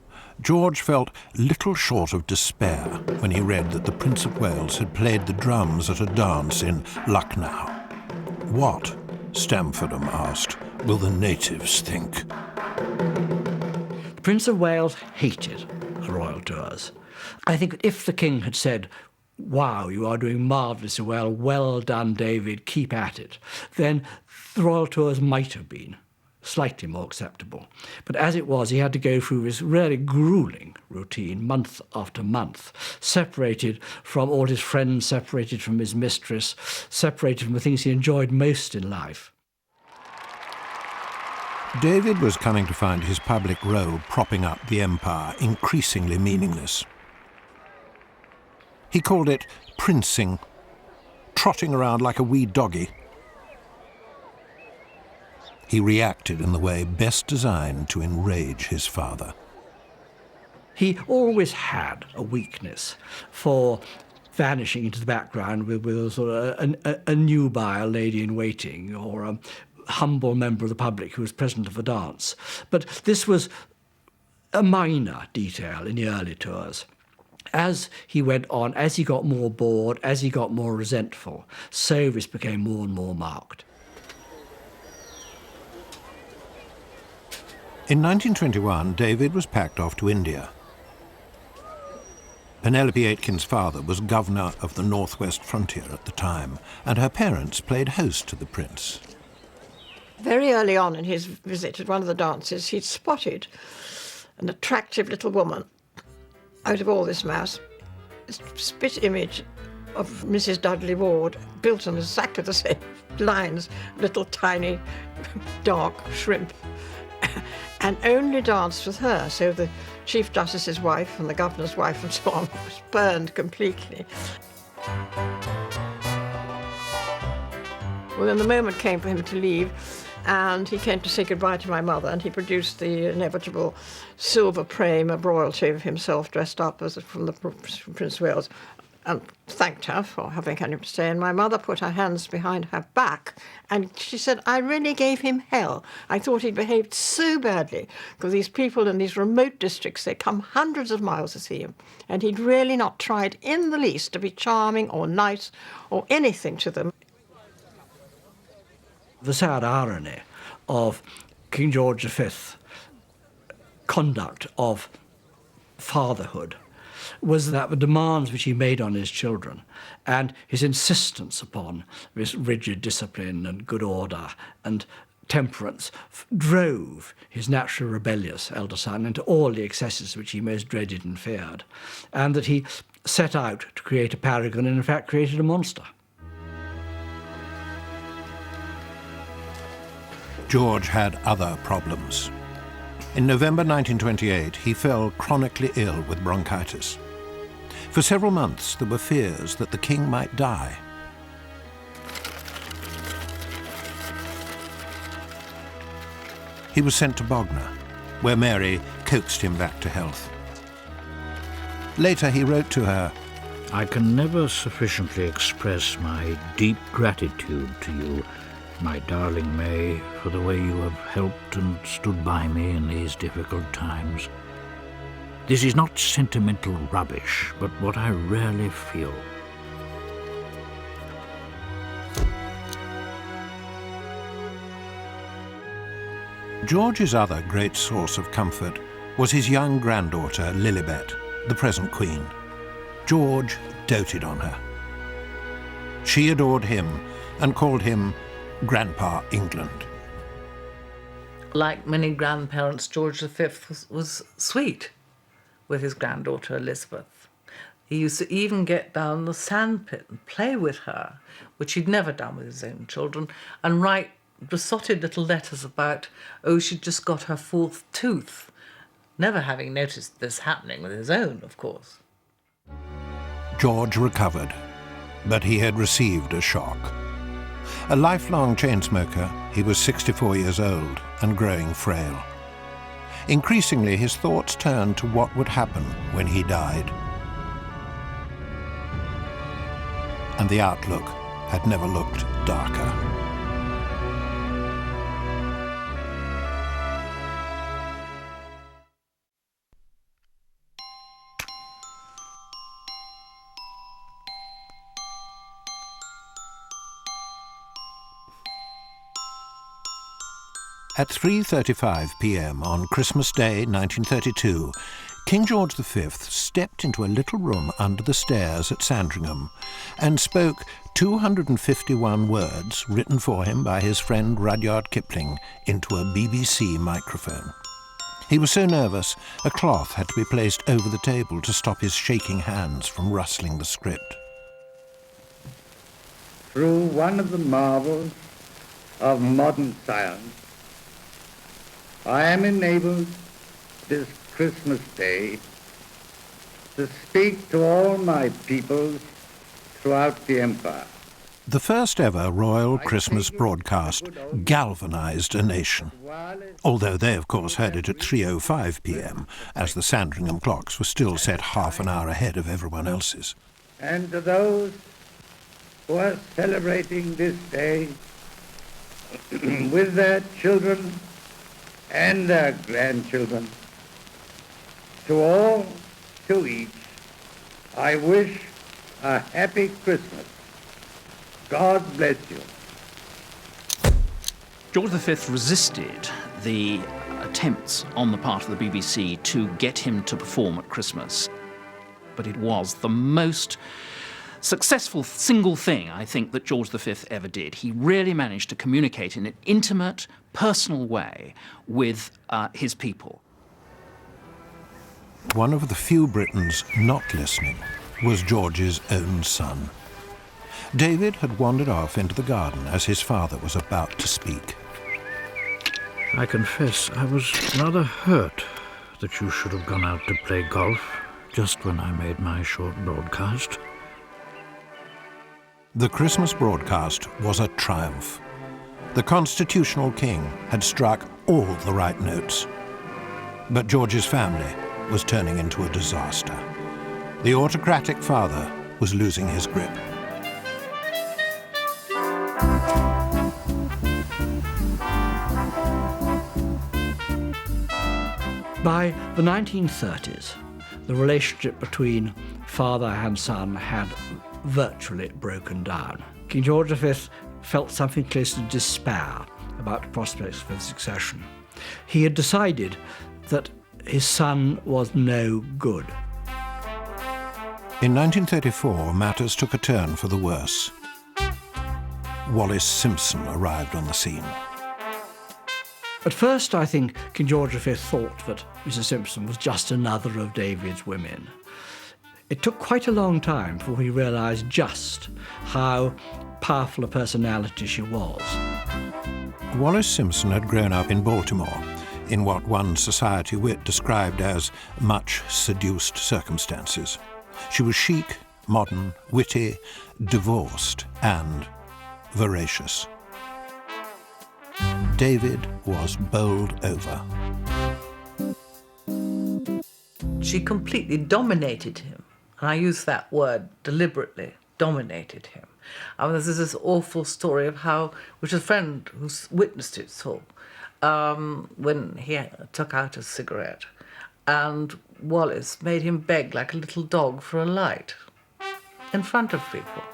S2: George felt little short of despair when he read that the Prince of Wales had played the drums at a dance in Lucknow. What, Stamfordham asked, will the natives think?
S13: The Prince of Wales hated the royal tours. I think if the king had said, "Wow, you are doing marvellously well, well done, David, keep at it," then the royal tours might have been slightly more acceptable. But as it was, he had to go through this really grueling routine, month after month, separated from all his friends, separated from his mistress, separated from the things he enjoyed most in life.
S2: David was coming to find his public role propping up the empire increasingly meaningless. He called it princing, trotting around like a wee doggy. He reacted in the way best designed to enrage his father.
S13: He always had a weakness for vanishing into the background with a sort of a nubile lady-in-waiting or a humble member of the public who was present at the dance. But this was a minor detail in the early tours. As he went on, as he got more bored, as he got more resentful, so this became more and more marked.
S2: In 1921, David was packed off to India. Penelope Aitken's father was governor of the northwest frontier at the time, and her parents played host to the prince.
S16: Very early on in his visit at one of the dances, he'd spotted an attractive little woman out of all this mass, this spit image of Mrs. Dudley Ward, built on exactly the same lines, little tiny dark shrimp, and only danced with her. So the Chief Justice's wife and the Governor's wife and so on was burned completely. Well, then the moment came for him to leave, and he came to say goodbye to my mother, and he produced the inevitable silver frame of royalty of himself dressed up as from the Prince of Wales, and thanked her for having had him to stay. And my mother put her hands behind her back, and she said, "I really gave him hell. I thought he'd behaved so badly, because these people in these remote districts, they come hundreds of miles to see him, and he'd really not tried in the least to be charming or nice or anything to them."
S13: The sad irony of King George V's conduct of fatherhood was that the demands which he made on his children and his insistence upon this rigid discipline and good order and temperance drove his naturally rebellious elder son into all the excesses which he most dreaded and feared, and that he set out to create a paragon and in fact created a monster.
S2: George had other problems. In November 1928, he fell chronically ill with bronchitis. For several months, there were fears that the king might die. He was sent to Bognor, where Mary coaxed him back to health. Later, he wrote to her,
S9: I can never sufficiently express my deep gratitude to you, my darling May, for the way you have helped and stood by me in these difficult times. This is not sentimental rubbish, but what I really feel.
S2: George's other great source of comfort was his young granddaughter, Lilibet, the present queen. George doted on her. She adored him and called him Grandpa England.
S3: Like many grandparents, George V was sweet with his granddaughter Elizabeth. He used to even get down the sandpit and play with her, which he'd never done with his own children, and write besotted little letters about, oh, she'd just got her fourth tooth, never having noticed this happening with his own, of course.
S2: George recovered, but he had received a shock. A lifelong chain smoker, he was 64 years old and growing frail. Increasingly, his thoughts turned to what would happen when he died. And the outlook had never looked darker. At 3:35 p.m. on Christmas Day 1932, King George V stepped into a little room under the stairs at Sandringham and spoke 251 words written for him by his friend Rudyard Kipling into a BBC microphone. He was so nervous, a cloth had to be placed over the table to stop his shaking hands from rustling the script.
S17: Through one of the marvels of modern science, I am enabled this Christmas Day to speak to all my peoples throughout the empire.
S2: The first ever royal Christmas broadcast galvanized a nation, although they, of course, heard it at 3:05 p.m., as the Sandringham clocks were still set half an hour ahead of everyone else's.
S17: And to those who are celebrating this day with their children and their grandchildren, to all, to each, I wish a happy Christmas. God bless you.
S15: George V resisted the attempts on the part of the BBC to get him to perform at Christmas, but it was the most successful single thing, I think, that George V ever did. He really managed to communicate in an intimate, personal way with his people.
S2: One of the few Britons not listening was George's own son. David had wandered off into the garden as his father was about to speak.
S9: I confess I was rather hurt that you should have gone out to play golf just when I made my short broadcast.
S2: The Christmas broadcast was a triumph. The constitutional king had struck all the right notes. But George's family was turning into a disaster. The autocratic father was losing his grip.
S13: By the 1930s, the relationship between father and son had virtually broken down. King George V felt something close to despair about the prospects for the succession. He had decided that his son was no good.
S2: In 1934, matters took a turn for the worse. Wallis Simpson arrived on the scene.
S13: At first, I think King George V thought that Mrs. Simpson was just another of David's women. It took quite a long time before he realised just how powerful a personality she was.
S2: Wallis Simpson had grown up in Baltimore, in what one society wit described as much seduced circumstances. She was chic, modern, witty, divorced, and voracious. David was bowled over.
S3: She completely dominated him. And I use that word deliberately, dominated him. I mean, there's this awful story of how, which a friend who's witnessed it saw, when he took out a cigarette and Wallis made him beg like a little dog for a light in front of people.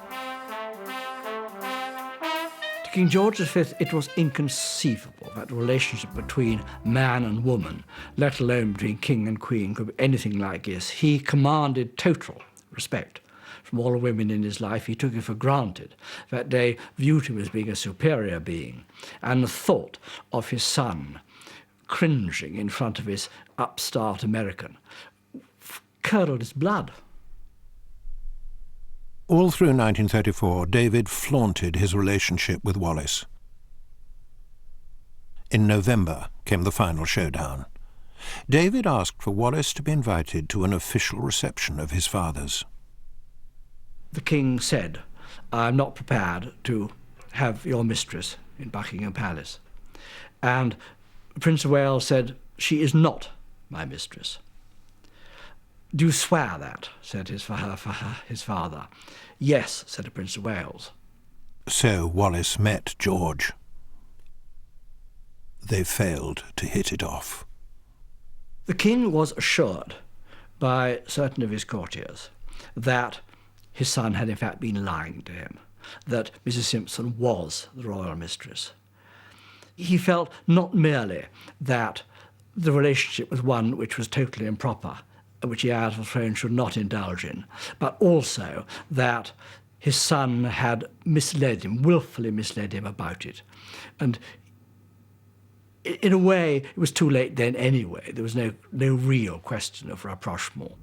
S13: To King George V, it was inconceivable that the relationship between man and woman, let alone between king and queen, could be anything like this. He commanded total respect from all the women in his life. He took it for granted that they viewed him as being a superior being, and the thought of his son cringing in front of his upstart American curdled his blood.
S2: All through 1934, David flaunted his relationship with Wallis. In November came the final showdown. David asked for Wallis to be invited to an official reception of his father's.
S13: The king said, "I'm not prepared to have your mistress in Buckingham Palace." And Prince of Wales said, "She is not my mistress." "Do you swear that?" said his father. "Yes," said the Prince of Wales.
S2: So Wallis met George. They failed to hit it off.
S13: The king was assured by certain of his courtiers that his son had in fact been lying to him, that Mrs. Simpson was the royal mistress. He felt not merely that the relationship was one which was totally improper, which the heir to the throne should not indulge in, but also that his son had misled him, willfully misled him about it. And in a way, it was too late then anyway. There was no real question of rapprochement.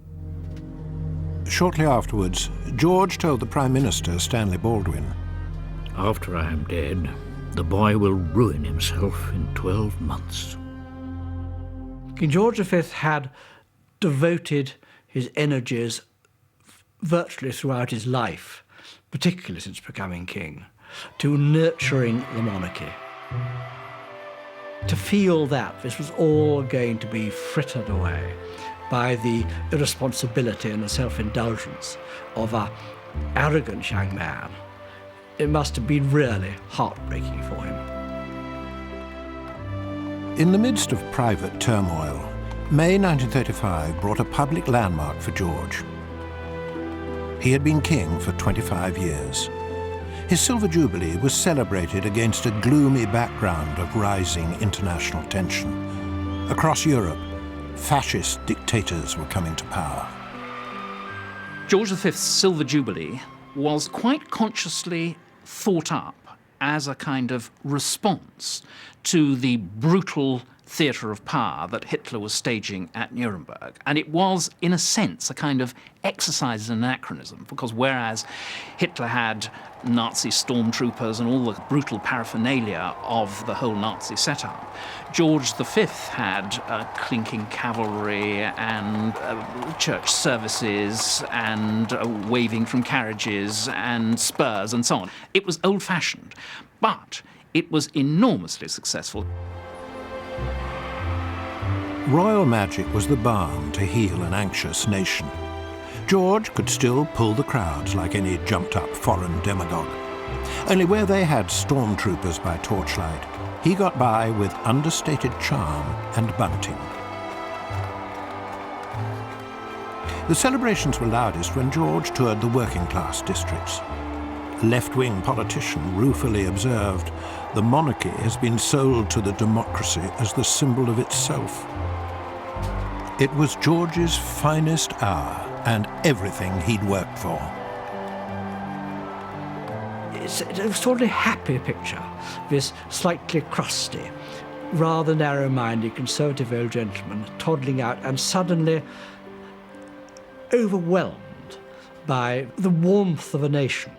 S2: Shortly afterwards, George told the Prime Minister, Stanley Baldwin,
S9: "After I am dead, the boy will ruin himself in 12 months.
S13: King George V had devoted his energies virtually throughout his life, particularly since becoming king, to nurturing the monarchy. To feel that this was all going to be frittered away by the irresponsibility and the self-indulgence of an arrogant young man, it must have been really heartbreaking for him.
S2: In the midst of private turmoil, May 1935 brought a public landmark for George. He had been king for 25 years. His Silver Jubilee was celebrated against a gloomy background of rising international tension. Across Europe, fascist dictators were coming to power.
S15: George V's Silver Jubilee was quite consciously thought up as a kind of response to the brutal theatre of power that Hitler was staging at Nuremberg. And it was, in a sense, a kind of exercise in anachronism, because whereas Hitler had Nazi stormtroopers and all the brutal paraphernalia of the whole Nazi setup, George V had clinking cavalry and church services and waving from carriages and spurs and so on. It was old-fashioned, but it was enormously successful.
S2: Royal magic was the balm to heal an anxious nation. George could still pull the crowds like any jumped-up foreign demagogue. Only where they had stormtroopers by torchlight, he got by with understated charm and bunting. The celebrations were loudest when George toured the working-class districts. Left-wing politician ruefully observed, "The monarchy has been sold to the democracy as the symbol of itself." It was George's finest hour and everything he'd worked for.
S13: It's a sort of happy picture, this slightly crusty, rather narrow-minded conservative old gentleman toddling out and suddenly overwhelmed by the warmth of a nation.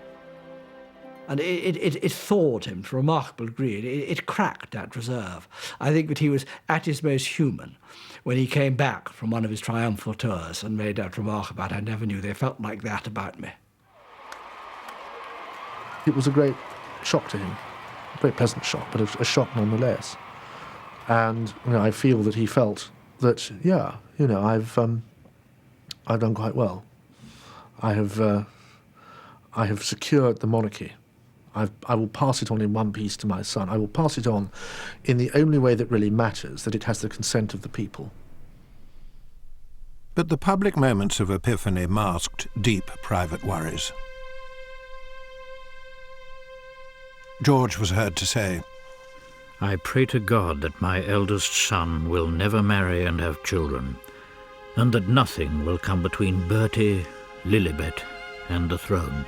S13: And it thawed him to a remarkable degree. It cracked that reserve. I think that he was at his most human when he came back from one of his triumphal tours and made that remark about, "I never knew they felt like that about me."
S8: It was a great shock to him, a very pleasant shock, but a shock nonetheless. And I feel that he felt that, I've done quite well. I have secured the monarchy. I will pass it on in one piece to my son. I will pass it on in the only way that really matters, that it has the consent of the people.
S2: But the public moments of epiphany masked deep private worries. George was heard to say,
S9: "I pray to God that my eldest son will never marry and have children, and that nothing will come between Bertie, Lilibet, and the throne."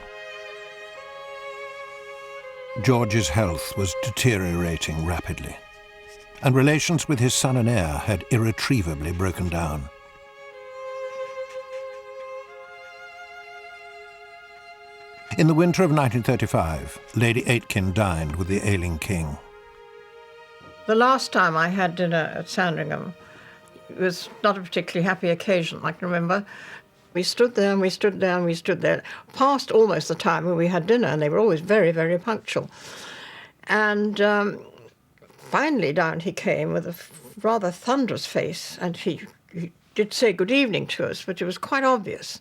S2: George's health was deteriorating rapidly, and relations with his son and heir had irretrievably broken down. In the winter of 1935, Lady Aitken dined with the ailing king.
S16: The last time I had dinner at Sandringham, it was not a particularly happy occasion, I can remember. We stood there and we stood there and we stood there, past almost the time when we had dinner, and they were always very, very punctual. And finally down he came with a rather thunderous face, and he did say good evening to us, but it was quite obvious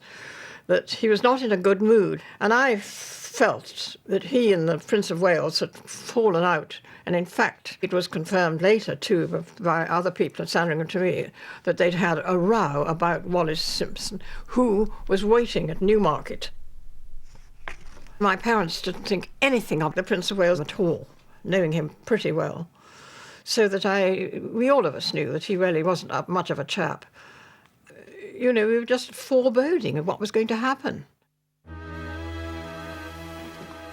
S16: that he was not in a good mood. And I felt that he and the Prince of Wales had fallen out. And in fact, it was confirmed later, too, by other people at Sandringham to me, that they'd had a row about Wallis Simpson, who was waiting at Newmarket. My parents didn't think anything of the Prince of Wales at all, knowing him pretty well. So that we all of us knew that he really wasn't much of a chap. We were just foreboding of what was going to happen.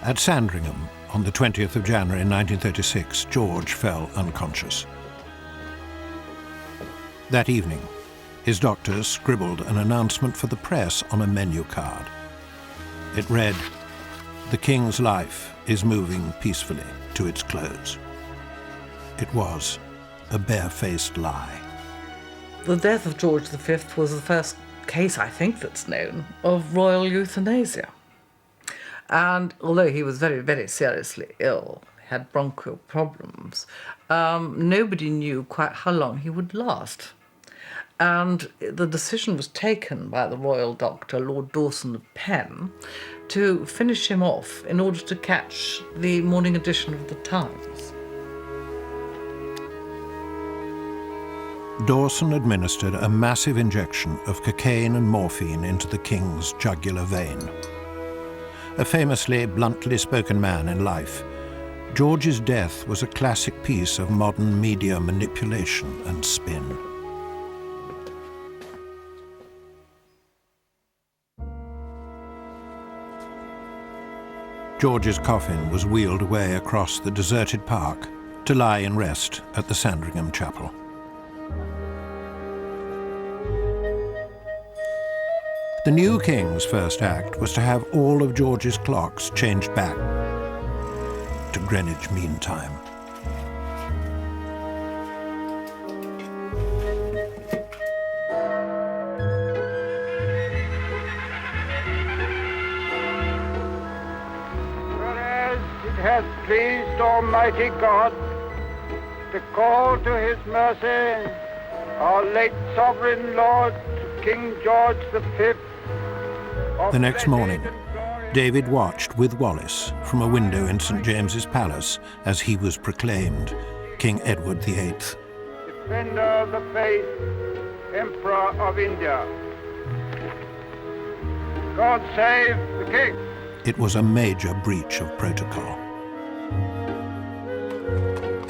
S2: At Sandringham, on the 20th of January 1936, George fell unconscious. That evening, his doctors scribbled an announcement for the press on a menu card. It read, "The King's life is moving peacefully to its close." It was a barefaced lie.
S3: The death of George V was the first case, I think, that's known of royal euthanasia. And although he was very, very seriously ill, had bronchial problems, nobody knew quite how long he would last. And the decision was taken by the royal doctor, Lord Dawson of Penn, to finish him off in order to catch the morning edition of the Times.
S2: Dawson administered a massive injection of cocaine and morphine into the king's jugular vein. A famously bluntly spoken man in life, George's death was a classic piece of modern media manipulation and spin. George's coffin was wheeled away across the deserted park to lie in rest at the Sandringham Chapel. The new king's first act was to have all of George's clocks changed back to Greenwich Mean Time.
S17: Whereas it hath pleased Almighty God to call to his mercy our late sovereign lord, King George V.
S2: The next morning, David watched with Wallace from a window in St. James's Palace as he was proclaimed King Edward VIII.
S17: Defender of the faith, Emperor of India. God save the King.
S2: It was a major breach of protocol.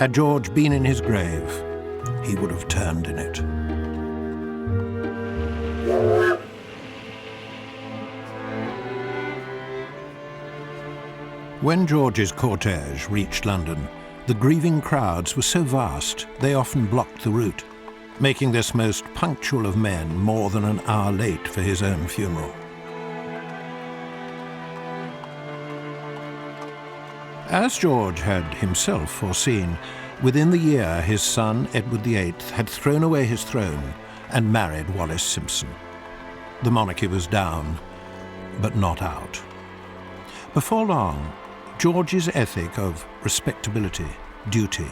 S2: Had George been in his grave, he would have turned in it. When George's cortege reached London, the grieving crowds were so vast they often blocked the route, making this most punctual of men more than an hour late for his own funeral. As George had himself foreseen, within the year his son, Edward VIII, had thrown away his throne and married Wallis Simpson. The monarchy was down, but not out. Before long, George's ethic of respectability, duty,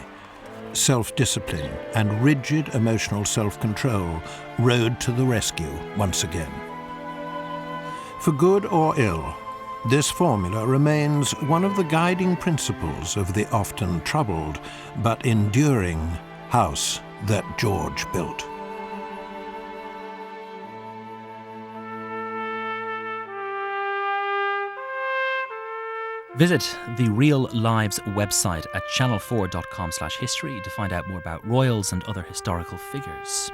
S2: self-discipline, and rigid emotional self-control rode to the rescue once again. For good or ill, this formula remains one of the guiding principles of the often troubled but enduring house that George built.
S1: Visit the Real Lives website at channel4.com/history to find out more about royals and other historical figures.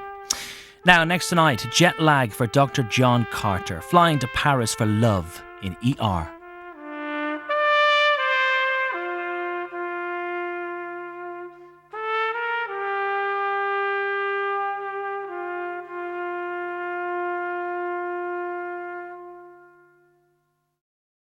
S1: Now, next tonight, jet lag for Dr. John Carter, flying to Paris for love in ER.